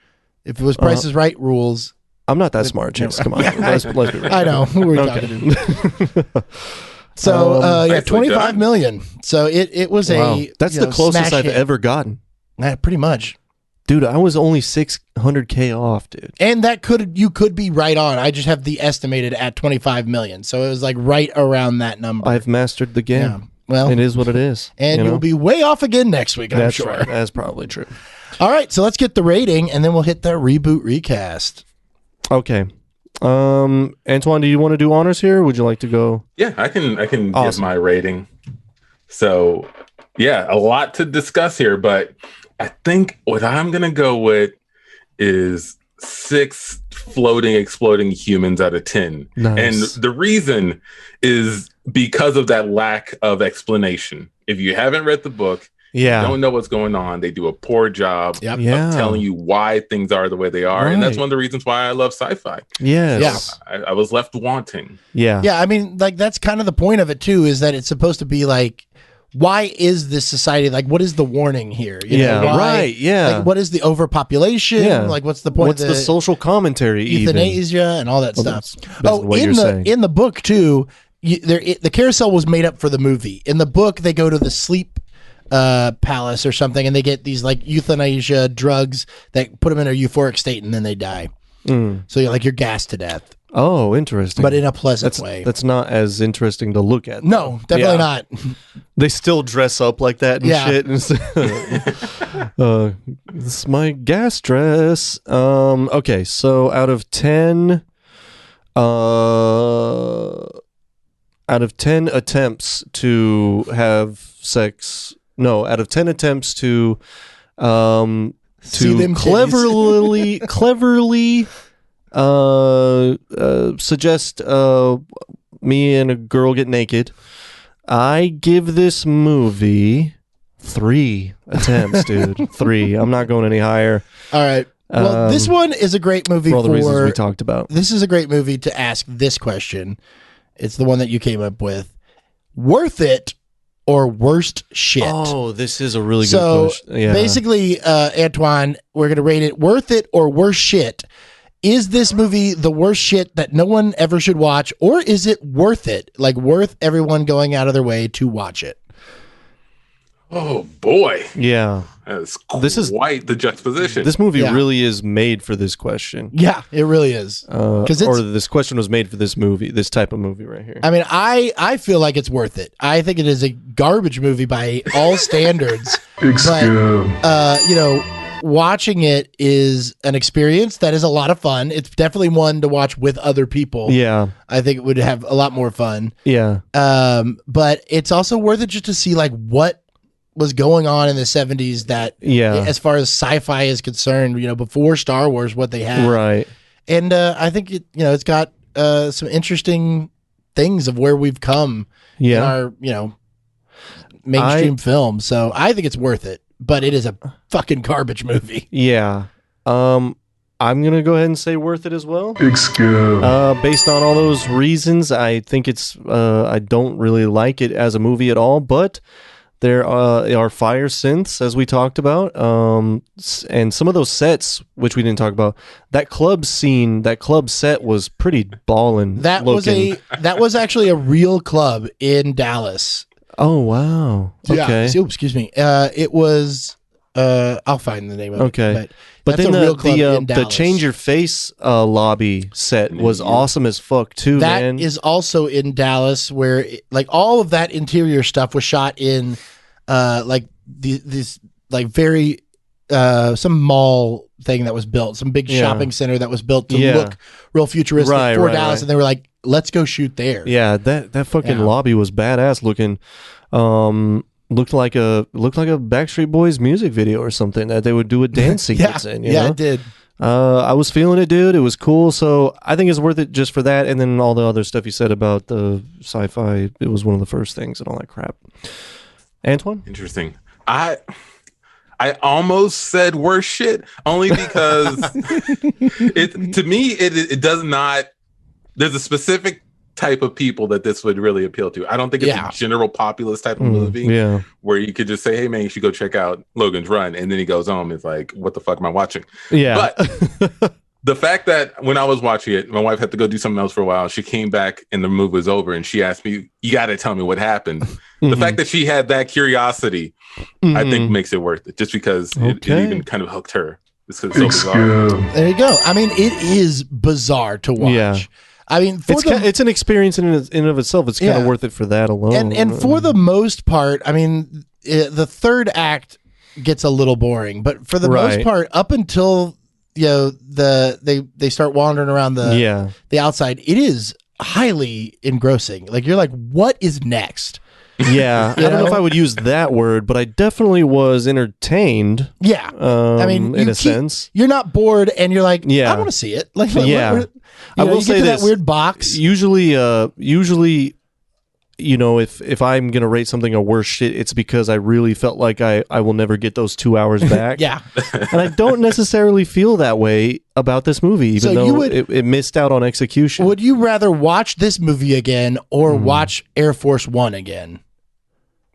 if it was Price is Right rules. I'm not that smart, Chase. Come on. Let's be real. I know who we're talking to. So yeah, Nicely 25 done. million. So it was Wow. That's the closest smash I've hit. ever gotten. Pretty much. Dude, I was only 600K off, dude. And you could be right on. I just have the estimated at 25 million. So it was like right around that number. I've mastered the game. Yeah. Well, It is what it is. and you know? you'll be way off again next week, I'm That's sure. right. That's probably true. All right, so let's get the rating and then we'll hit the reboot recast. Okay. Antoine, do you want to do honors here? Or would you like to go? Yeah, I can give Awesome. my rating. So, yeah, a lot to discuss here, but I think what I'm going to go with is 6 floating, exploding humans out of 10. Nice. And the reason is because of that lack of explanation. If you haven't read the book, Yeah. don't know what's going on, they do a poor job Yep. Yeah. of telling you why things are the way they are. And that's Right. one of the reasons why I love sci-fi. Yes. I was left wanting. Yeah. Yeah, I mean, like that's kind of the point of it too, is that it's supposed to be like, why is this society like? What is the warning here? You Yeah, know, why, right, yeah. Like, what is the overpopulation? Yeah. Like, what's the point? What's of the social commentary even? euthanasia and all that stuff? that's what you're saying. In the book too, the carousel was made up for the movie. In the book, they go to the sleep palace or something, and they get these like euthanasia drugs that put them in a euphoric state, and then they die. So you're gassed to death, Oh, interesting. but in a pleasant way. That's not as interesting to look at. No, definitely Yeah. not. They still dress up like that and Yeah. shit. And this is my gas dress. Okay, so out of 10 attempts to have sex, no, out of 10 attempts to See them cleverly suggest me and a girl get naked, I give this movie 3 attempts, dude. 3. I'm not going any higher All right. Well, this one is a great movie for all the reasons we talked about. This is a great movie to ask this question. It's the one that you came up with. worth it or worst shit. Oh, this is a really good question. Yeah. Basically, Antoine, we're going to rate it worth it or worst shit. Is this movie the worst shit that no one ever should watch, or is it worth it? Like, worth everyone going out of their way to watch it? Oh, boy. Yeah. That's quite the juxtaposition. This movie really is made for this question. Yeah, it really is. Or this question was made for this movie, this type of movie right here. I mean, I feel like it's worth it. I think it is a garbage movie by all standards. But, you know, watching it is an experience that is a lot of fun. It's definitely one to watch with other people. Yeah. I think it would have a lot more fun. Yeah. But it's also worth it just to see like what was going on in the 70s that as far as sci-fi is concerned, you know, before Star Wars, what they had. Right. And I think it's got some interesting things of where we've come in our, you know, mainstream film. So I think it's worth it, but it is a fucking garbage movie. Yeah. I'm going to go ahead and say worth it as well. Based on all those reasons, I think it's I don't really like it as a movie at all, but there are fire synths, as we talked about, and some of those sets, which we didn't talk about. That club scene, that club set was pretty ballin'. That was actually a real club in Dallas. Oh wow! Okay. Yeah. Excuse me. It was. I'll find the name of it. Okay. But then the Change Your Face lobby set was awesome as fuck too. That is also in Dallas, where like all of that interior stuff was shot in like these like very some mall thing that was built, some big shopping center that was built to look real futuristic for Dallas, and they were like, let's go shoot there. Yeah, that fucking lobby was badass looking. Looked like a Backstreet Boys music video or something that they would do a dance sequence in. You know? It did. I was feeling it, dude. It was cool. So I think it's worth it just for that. And then all the other stuff you said about the sci-fi, it was one of the first things and all that crap. Antoine? Interesting. I almost said worse shit only because to me it does not. There's a specific type of people that this would really appeal to. I don't think it's a general populist type of movie where you could just say, hey man, you should go check out Logan's Run, and then he goes home, it's like, what the fuck am I watching? But the fact that when I was watching it, my wife had to go do something else for a while. She came back and the movie was over, and she asked me, you got to tell me what happened. The fact that she had that curiosity, I think makes it worth it, just because it even kind of hooked her. It's so bizarre. There you go. I mean, it is bizarre to watch. Yeah. I mean, it's an experience in and of itself. It's kind of worth it for that alone. And for the most part, I mean, the third act gets a little boring, but for the most part, up until they start wandering around the outside, it is highly engrossing. Like you're like, what is next? Yeah, I don't know if I would use that word, but I definitely was entertained. Yeah, I mean, in a sense, you're not bored, and you're like, I want to see it. Like, I will say this: that weird box. Usually, you know, if I'm gonna rate something a worse shit, it's because I really felt like I will never get those 2 hours back. And I don't necessarily feel that way about this movie, even though it missed out on execution. Would you rather watch this movie again or watch Air Force One again?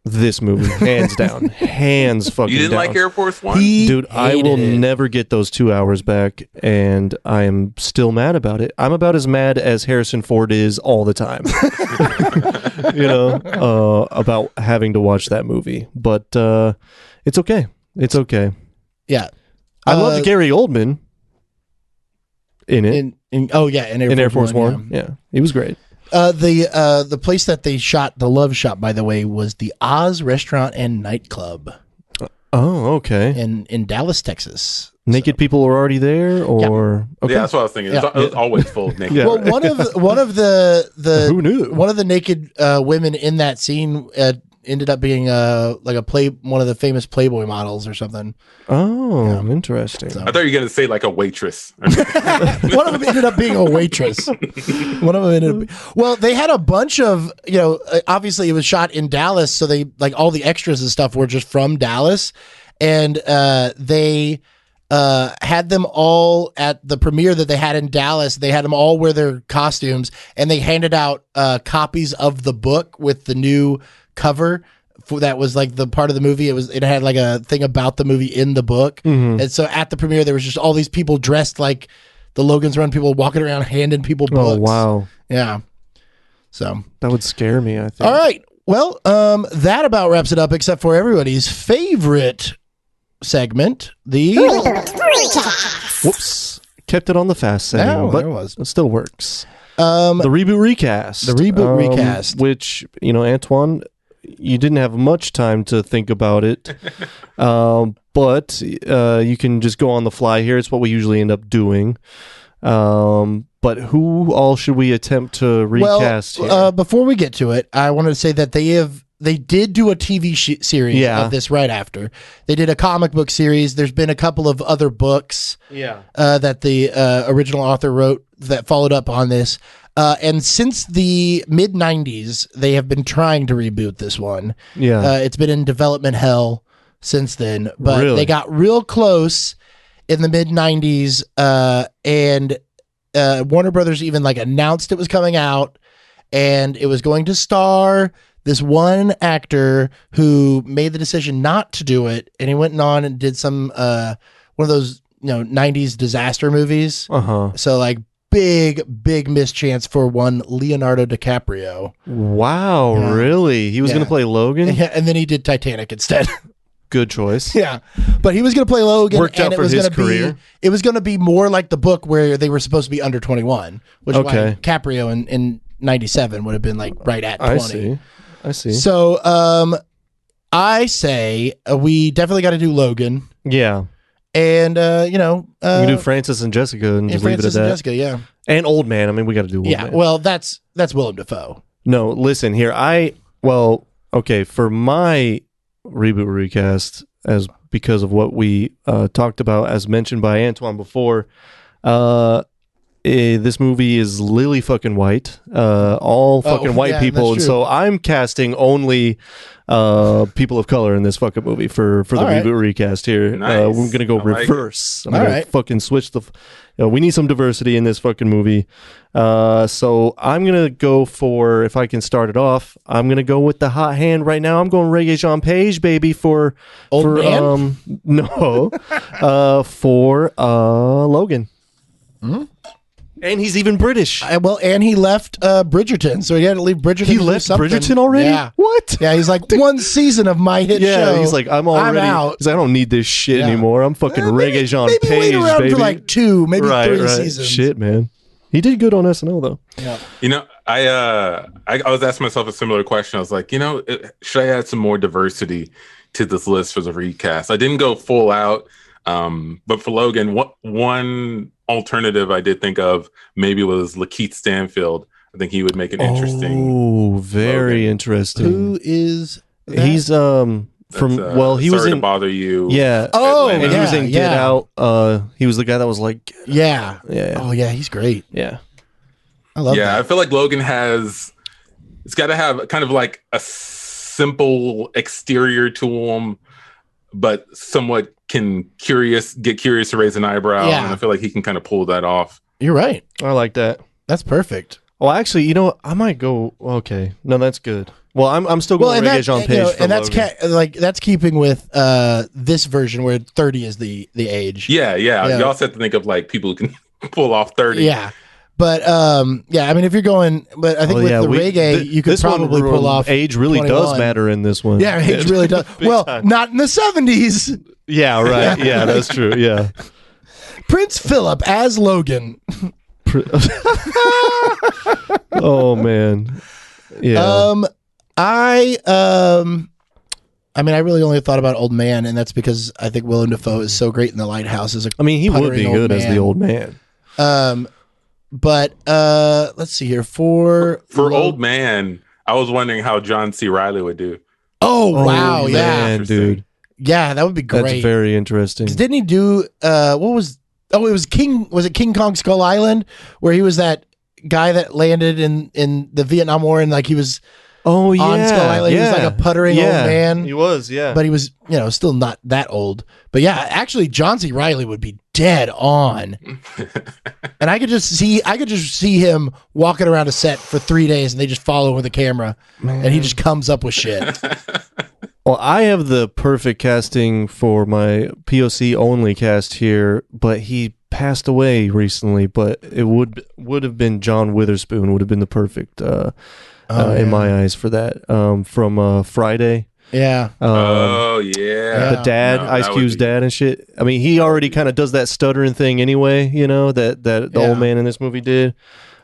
This movie, hands down, hands fucking down. You didn't like Air Force One? Dude, I will never get those 2 hours back, and I am still mad about it. I'm about as mad as Harrison Ford is all the time, you know, about having to watch that movie. But it's okay. It's okay. Yeah. I loved Gary Oldman in it. In Air Force One. Yeah, he was great. The place that they shot the Love Shot, by the way, was the Oz Restaurant and Nightclub. Oh, okay. In Dallas, Texas. Naked people were already there, or yeah, that's what I was thinking. It was always full of naked. Well, one of the who knew? One of the naked women in that scene ended up being one of the famous Playboy models or something. Oh, interesting. So. I thought you were gonna say like a waitress. One of them ended up being a waitress. Well, they had a bunch of, you know, obviously it was shot in Dallas, so they like all the extras and stuff were just from Dallas, and they had them all at the premiere that they had in Dallas. They had them all wear their costumes, and they handed out copies of the book with the new cover. That was like the part of the movie. It had like a thing about the movie in the book. And so at the premiere, there was just all these people dressed like the Logan's Run people walking around handing people books. Oh, wow. Yeah. So that would scare me, I think. All right. Well, that about wraps it up, except for everybody's favorite segment, the Whoops. Kept it on the fast setting, No, but there was. it still works. The reboot recast. The reboot recast. Which, Antoine, you didn't have much time to think about it. But you can just go on the fly here. It's what we usually end up doing. But who all should we attempt to recast here? Before we get to it, I wanted to say that they did do a TV series of this right after. They did a comic book series. There's been a couple of other books that the original author wrote that followed up on this. And since the mid-90s, they have been trying to reboot this one. Yeah. It's been in development hell since then. But Really? they got real close in the mid-90s, and Warner Brothers even like announced it was coming out, and it was going to star this one actor who made the decision not to do it, and he went on and did some one of those 90s disaster movies. So like big mischance for one Leonardo DiCaprio. Wow, Yeah. really? He was Yeah. going to play Logan? Yeah, and then he did Titanic instead. Good choice. Yeah, but he was going to play Logan. Worked out and it for was his gonna career. It was going to be more like the book where they were supposed to be under 21, which is why Okay. Caprio in 97 would have been like right at 20. I see. So I say we definitely got to do Logan, Yeah. and We can do Francis and Jessica and just leave it at Francis that. and Jessica. Yeah, And Old Man. I mean, we got to do Old yeah. Man. Well, that's Willem Dafoe. No, listen here. For my reboot recast, as because of what we talked about, as mentioned by Antoine before, this movie is lily fucking white, all fucking white yeah, people, that's and so I'm casting only people of color in this fucking movie for the All right. reboot recast here. Nice. We're gonna go I like it. reverse. I'm All gonna right. fucking switch the. We need some diversity in this fucking movie. So I'm gonna go for, if I can start it off, I'm gonna go with the hot hand right now. I'm going Reggae Jean Page, baby, for Old man? for Logan. And he's even British. And he left Bridgerton, so he had to leave Bridgerton. He to do left something. Bridgerton already? Yeah. What? Yeah, he's like one season of my hit show. He's like, I'm already out. He's like, I don't need this shit Yeah. anymore. I'm fucking Reggae Jean maybe Page, wait around baby. for like 2, maybe 3 seasons. Shit, man. He did good on SNL though. Yeah. I was asking myself a similar question. I was like, should I add some more diversity to this list for the recast? I didn't go full out, but for Logan, one alternative I did think of maybe was Lakeith Stanfield. I think he would make an interesting. Oh, very Logan. interesting. Who is that? He's from he was Sorry in to Bother You. Yeah. Oh, And he was in Get yeah. Out. He was the guy that was like, Yeah. Yeah. Oh yeah, he's great. yeah. I love Yeah, I that. feel like Logan it's got to have kind of like a simple exterior to him, but somewhat get curious to raise an eyebrow. Yeah. And I feel like he can kind of pull that off. You're right. I like that. That's perfect. Well, actually, I might go. Okay, no, that's good. Well, I'm still going and Reggae that, Jean you Page know, for and that's Logan. that's keeping with this version where 30 is the age. Yeah. Yeah. Y'all said to think of like people who can pull off 30. Yeah. But yeah, I mean, if you're going, but I think with the reggae, you could this one probably pull off age. Really 21. does matter in this one. Yeah, age really does. Big Well, time. not in the 70s. Yeah, right. Yeah, that's true. Yeah. Prince Philip as Logan. Oh man. Yeah. I mean, I really only thought about Old Man, and that's because I think Willem Dafoe is so great in The Lighthouse as a I mean, he would puttering be old good as the man. old man. But let's see here for Old Man, I was wondering how John C. Reilly would do. Oh wow, Oh, yeah, man, dude. yeah, that would be great. That's very interesting. Didn't he do what was? Oh, it was King. Was it King Kong Skull Island, where he was that guy that landed in the Vietnam War, and like he was Oh yeah, on Skull Island. He was like a puttering old man. He was, yeah. But he was, still not that old. But yeah, actually, John C. Reilly would be dead on. And I could just see him walking around a set for 3 days, and they just follow him with a camera, and he just comes up with shit. Well, I have the perfect casting for my POC only cast here, but he passed away recently. But it would have been John Witherspoon. Would have been the perfect in my eyes for that. From Friday. Yeah. The dad, Ice Cube's dad and shit. I mean, he already kind of does that stuttering thing anyway. That the old man in this movie did.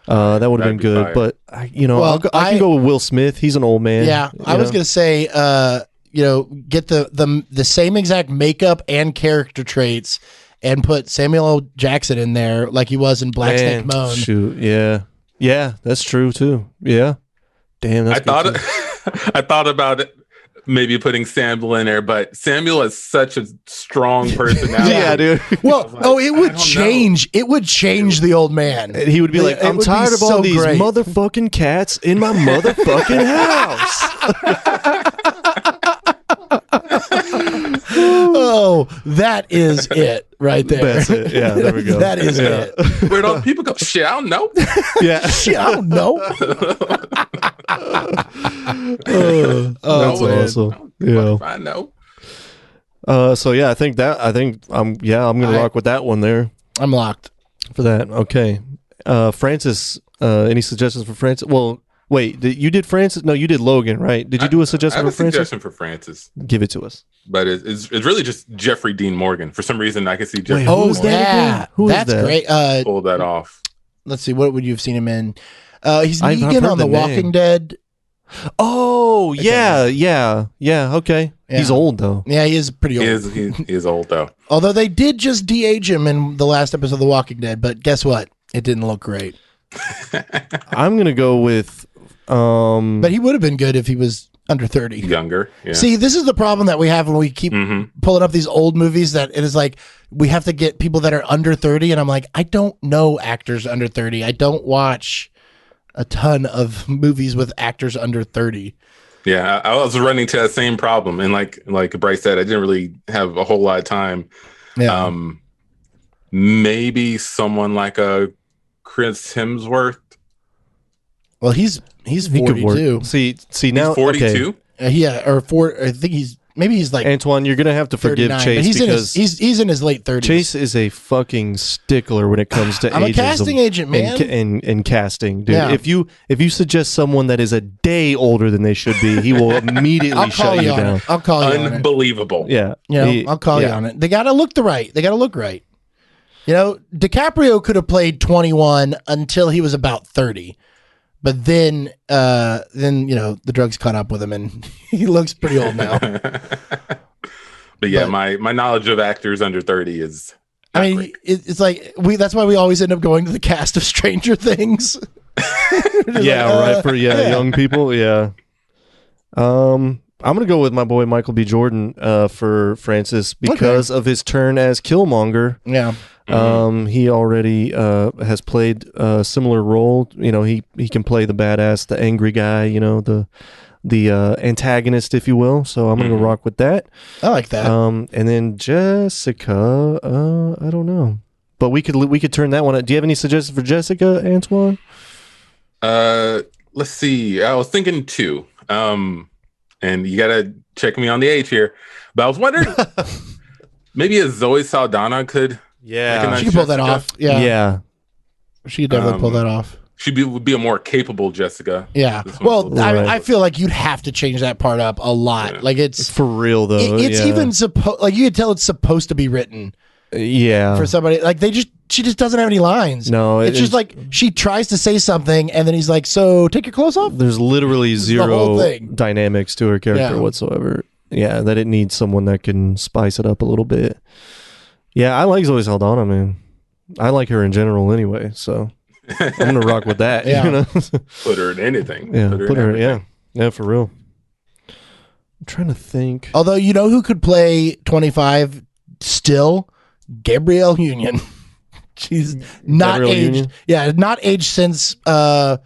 That would have been good. Fire. But I can go with Will Smith. He's an old man. Yeah, I was gonna say, get the same exact makeup and character traits, and put Samuel L. Jackson in there like he was in Black Snake Moan. Shoot, yeah, that's true too. Yeah, damn, that's I thought about it. Maybe putting Samuel in there, but Samuel is such a strong personality. Yeah, dude. Well, it would change. It would change the old man. And he would be like, "I'm tired of all these motherfucking cats in my motherfucking house." Oh, that is it right there. That's it. Yeah, there we go. That is it. Where don't people go? Shit, I don't know. Yeah, Shit, I don't know. that's awesome. Yeah, I know. So yeah, I think I'm gonna rock with that one there I'm locked. for that. Okay, Francis. Any suggestions for Francis? Well, wait, you did Francis? No, you did Logan, right? Did you do a suggestion I have for a Francis? suggestion for Francis, Give it to us. but it's really just Jeffrey Dean Morgan. For some reason, I can see Jeffrey. Who Oh is that yeah, again? Who is that's that? great. Pull that off. Let's see, what would you have seen him in? He's I've Negan heard on the The Walking name. Dead. Oh yeah. Okay, he's Yeah. old though. Yeah, he is pretty He old. is old though. Although they did just de-age him in the last episode of The Walking Dead, but guess what? It didn't look great. I'm gonna go with. But he would have been good if he was under 30. Younger. Yeah. See, this is the problem that we have when we keep pulling up these old movies, that it is like we have to get people that are under 30, and I'm like, I don't know actors under 30. I don't watch a ton of movies with actors under 30. Yeah, I was running to that same problem, and like Bryce said, I didn't really have a whole lot of time. Yeah. Maybe someone like a Chris Hemsworth. Well, he's He could work. 42. See now. He's 42. Okay. Yeah, or I think maybe he's like Antoine, you're gonna have to forgive 39, Chase but he's because he's in his late 30s. Chase is a fucking stickler when it comes to I'm a ages casting agent, man. and casting, dude. Yeah. If you suggest someone that is a day older than they should be, he will immediately I'll call shut you you on down. it. I'll call you on it. Unbelievable. Yeah, I'll call you on it. They got to look right. They got to look right. DiCaprio could have played 21 until he was about 30. But then the drugs caught up with him, and he looks pretty old now. But yeah, my knowledge of actors under 30 is. I mean, it's like that's why we always end up going to the cast of Stranger Things. Right for young people. Yeah. I'm gonna go with my boy Michael B. Jordan for Francis because of his turn as Killmonger. Yeah. He already has played a similar role. He can play the badass, the angry guy. The antagonist, if you will. So I'm gonna go rock with that. I like that. And then Jessica, I don't know, but we could turn that one up. Do you have any suggestions for Jessica, Antoine? Let's see. I was thinking 2. And you gotta check me on the age here, but I was wondering maybe a Zoe Saldana could. Yeah, she could pull that off. Yeah. She could definitely pull that off. She would be a more capable Jessica. Yeah. Well, I feel like you'd have to change that part up a lot. Yeah. Like it's for real though. It's even supposed, like you could tell it's supposed to be written. Yeah. For somebody like she just doesn't have any lines. No, it's just like she tries to say something and then he's like, "So take your clothes off." There's literally zero dynamics to her character whatsoever. Yeah, that it needs someone that can spice it up a little bit. Yeah, I like Zoe Saldana, man. I like her in general anyway, so I'm gonna rock with that. Yeah. Put her in anything. Yeah, put her yeah, for real. I'm trying to think. Although who could play 25 still? Gabrielle Union. She's not Gabrielle aged. Union? Yeah, not aged since Bring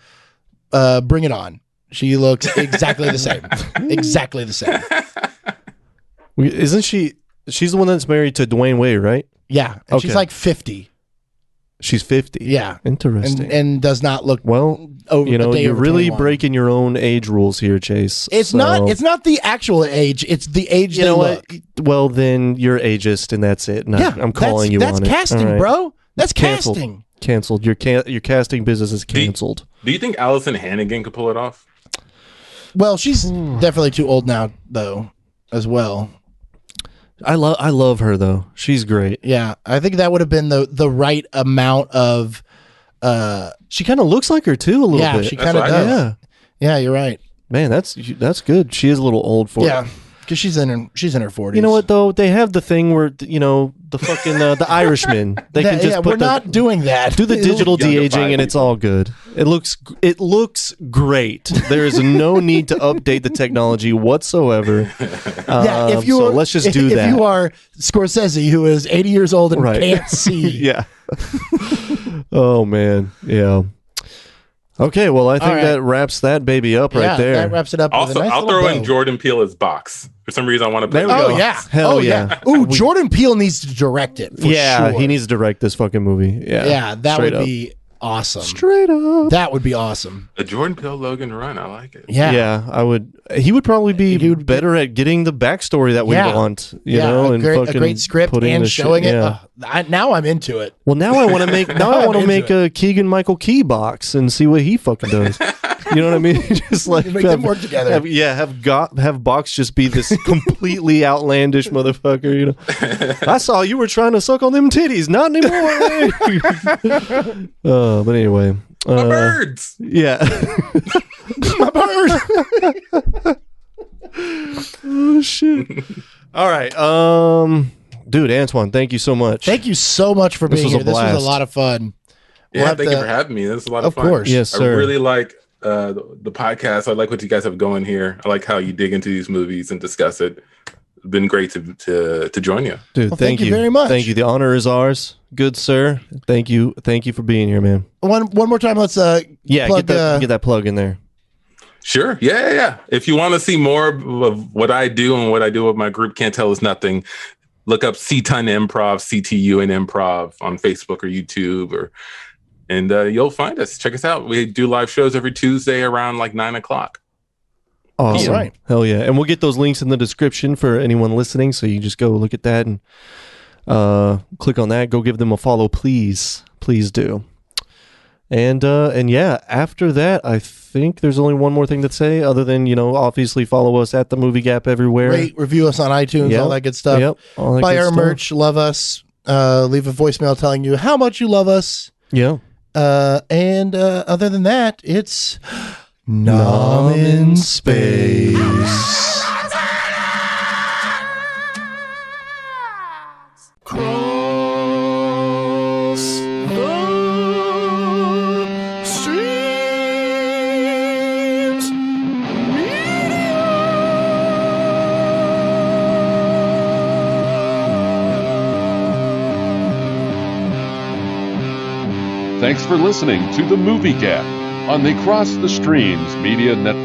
It On. She looks exactly the same. Exactly the same. Isn't she? She's the one that's married to Dwayne Wade, right? Yeah. And she's Okay. like 50. She's 50. Yeah. Interesting. And does not look well, over you know, a day you're over really 21. breaking your own age rules here, Chase. It's So, not the actual age, it's the age you they know look. what? Well, then you're ageist, and that's it. And I'm calling you that's on it. casting, All right. bro. That's Canceled. casting. Canceled. Your casting business is canceled. Do you think Allison Hannigan could pull it off? Well, she's definitely too old now, though, as well. I love her though. She's great. Yeah, I think that would have been the right amount of. She kind of looks like her too a little Yeah, bit. she kind of That's what I does. Yeah, you're right. Man, that's good. She is a little old for Yeah, it. because she's in her 40s. You know what though? They have the thing where the fucking the Irishman. They can just put we're not doing that. do the digital Younger de-aging and it's all good. It looks great. There is no need to update the technology whatsoever. Yeah, if you so are, let's just do that. If you are Scorsese, who is 80 years old and Right. can't see, Yeah. Oh man. Yeah. Okay, well I think All right. that wraps that baby up right yeah, there. that wraps it up. with Also, a nice I'll little throw bow. in Jordan Peele as Box. For some reason, I want to play. There we Oh go. yeah, Hell oh yeah. Ooh, Jordan Peele needs to direct it. For Yeah, sure. he needs to direct this fucking movie. Yeah. Yeah, that Straight would up. be awesome. Straight up. That would be awesome. A Jordan Peele Logan run. I like it. Yeah, Yeah, I would. He would probably be better at getting the backstory that we Yeah. want, you know, a and great, fucking a great script putting and the shit- showing it. yeah. Now I'm into it. Well, now I want to make I'm into make a Keegan Michael Key box and see what he fucking does. You know what I mean? Just like Make them work together. Have Box just be this completely outlandish motherfucker. You know, I saw you were trying to suck on them titties. Not anymore. But anyway, My birds. yeah. My bird. Oh shit. All right. Dude, Antoine, thank you so much. Thank you so much for being was a here. This was blast. a lot of fun. We'll Yeah, have thank to- you for having me. This is a lot of Of fun. course. Yes, I sir. really like the podcast. I like what you guys have going here. I like how you dig into these movies and discuss it. It's been great to join you. Dude, Well, thank you very much. Thank you. The honor is ours. Good sir. Thank you. Thank you for being here, man. One more time. Let's Yeah, plug, get that plug in there. Sure. Yeah. If you want to see more of what I do and what I do with my group, Can't Tell Us Nothing, look up C-Ton Improv, CTU and Improv on Facebook or YouTube, and you'll find us. Check us out. We do live shows every Tuesday around like 9:00. Awesome. All right. Hell yeah. And we'll get those links in the description for anyone listening. So you just go look at that and click on that. Go give them a follow, please. Please do. And yeah, after that, I think there's only one more thing to say other than, obviously follow us at the Movie Gap everywhere. rate, review us on iTunes, Yep. all that good stuff. Yep. All that Buy good our stuff. merch, love us. Leave a voicemail telling you how much you love us. Yeah. And other than that, it's Nom in Space. Cross the streams. Thanks for listening to The Movie Gap on the Cross the Streams Media Network.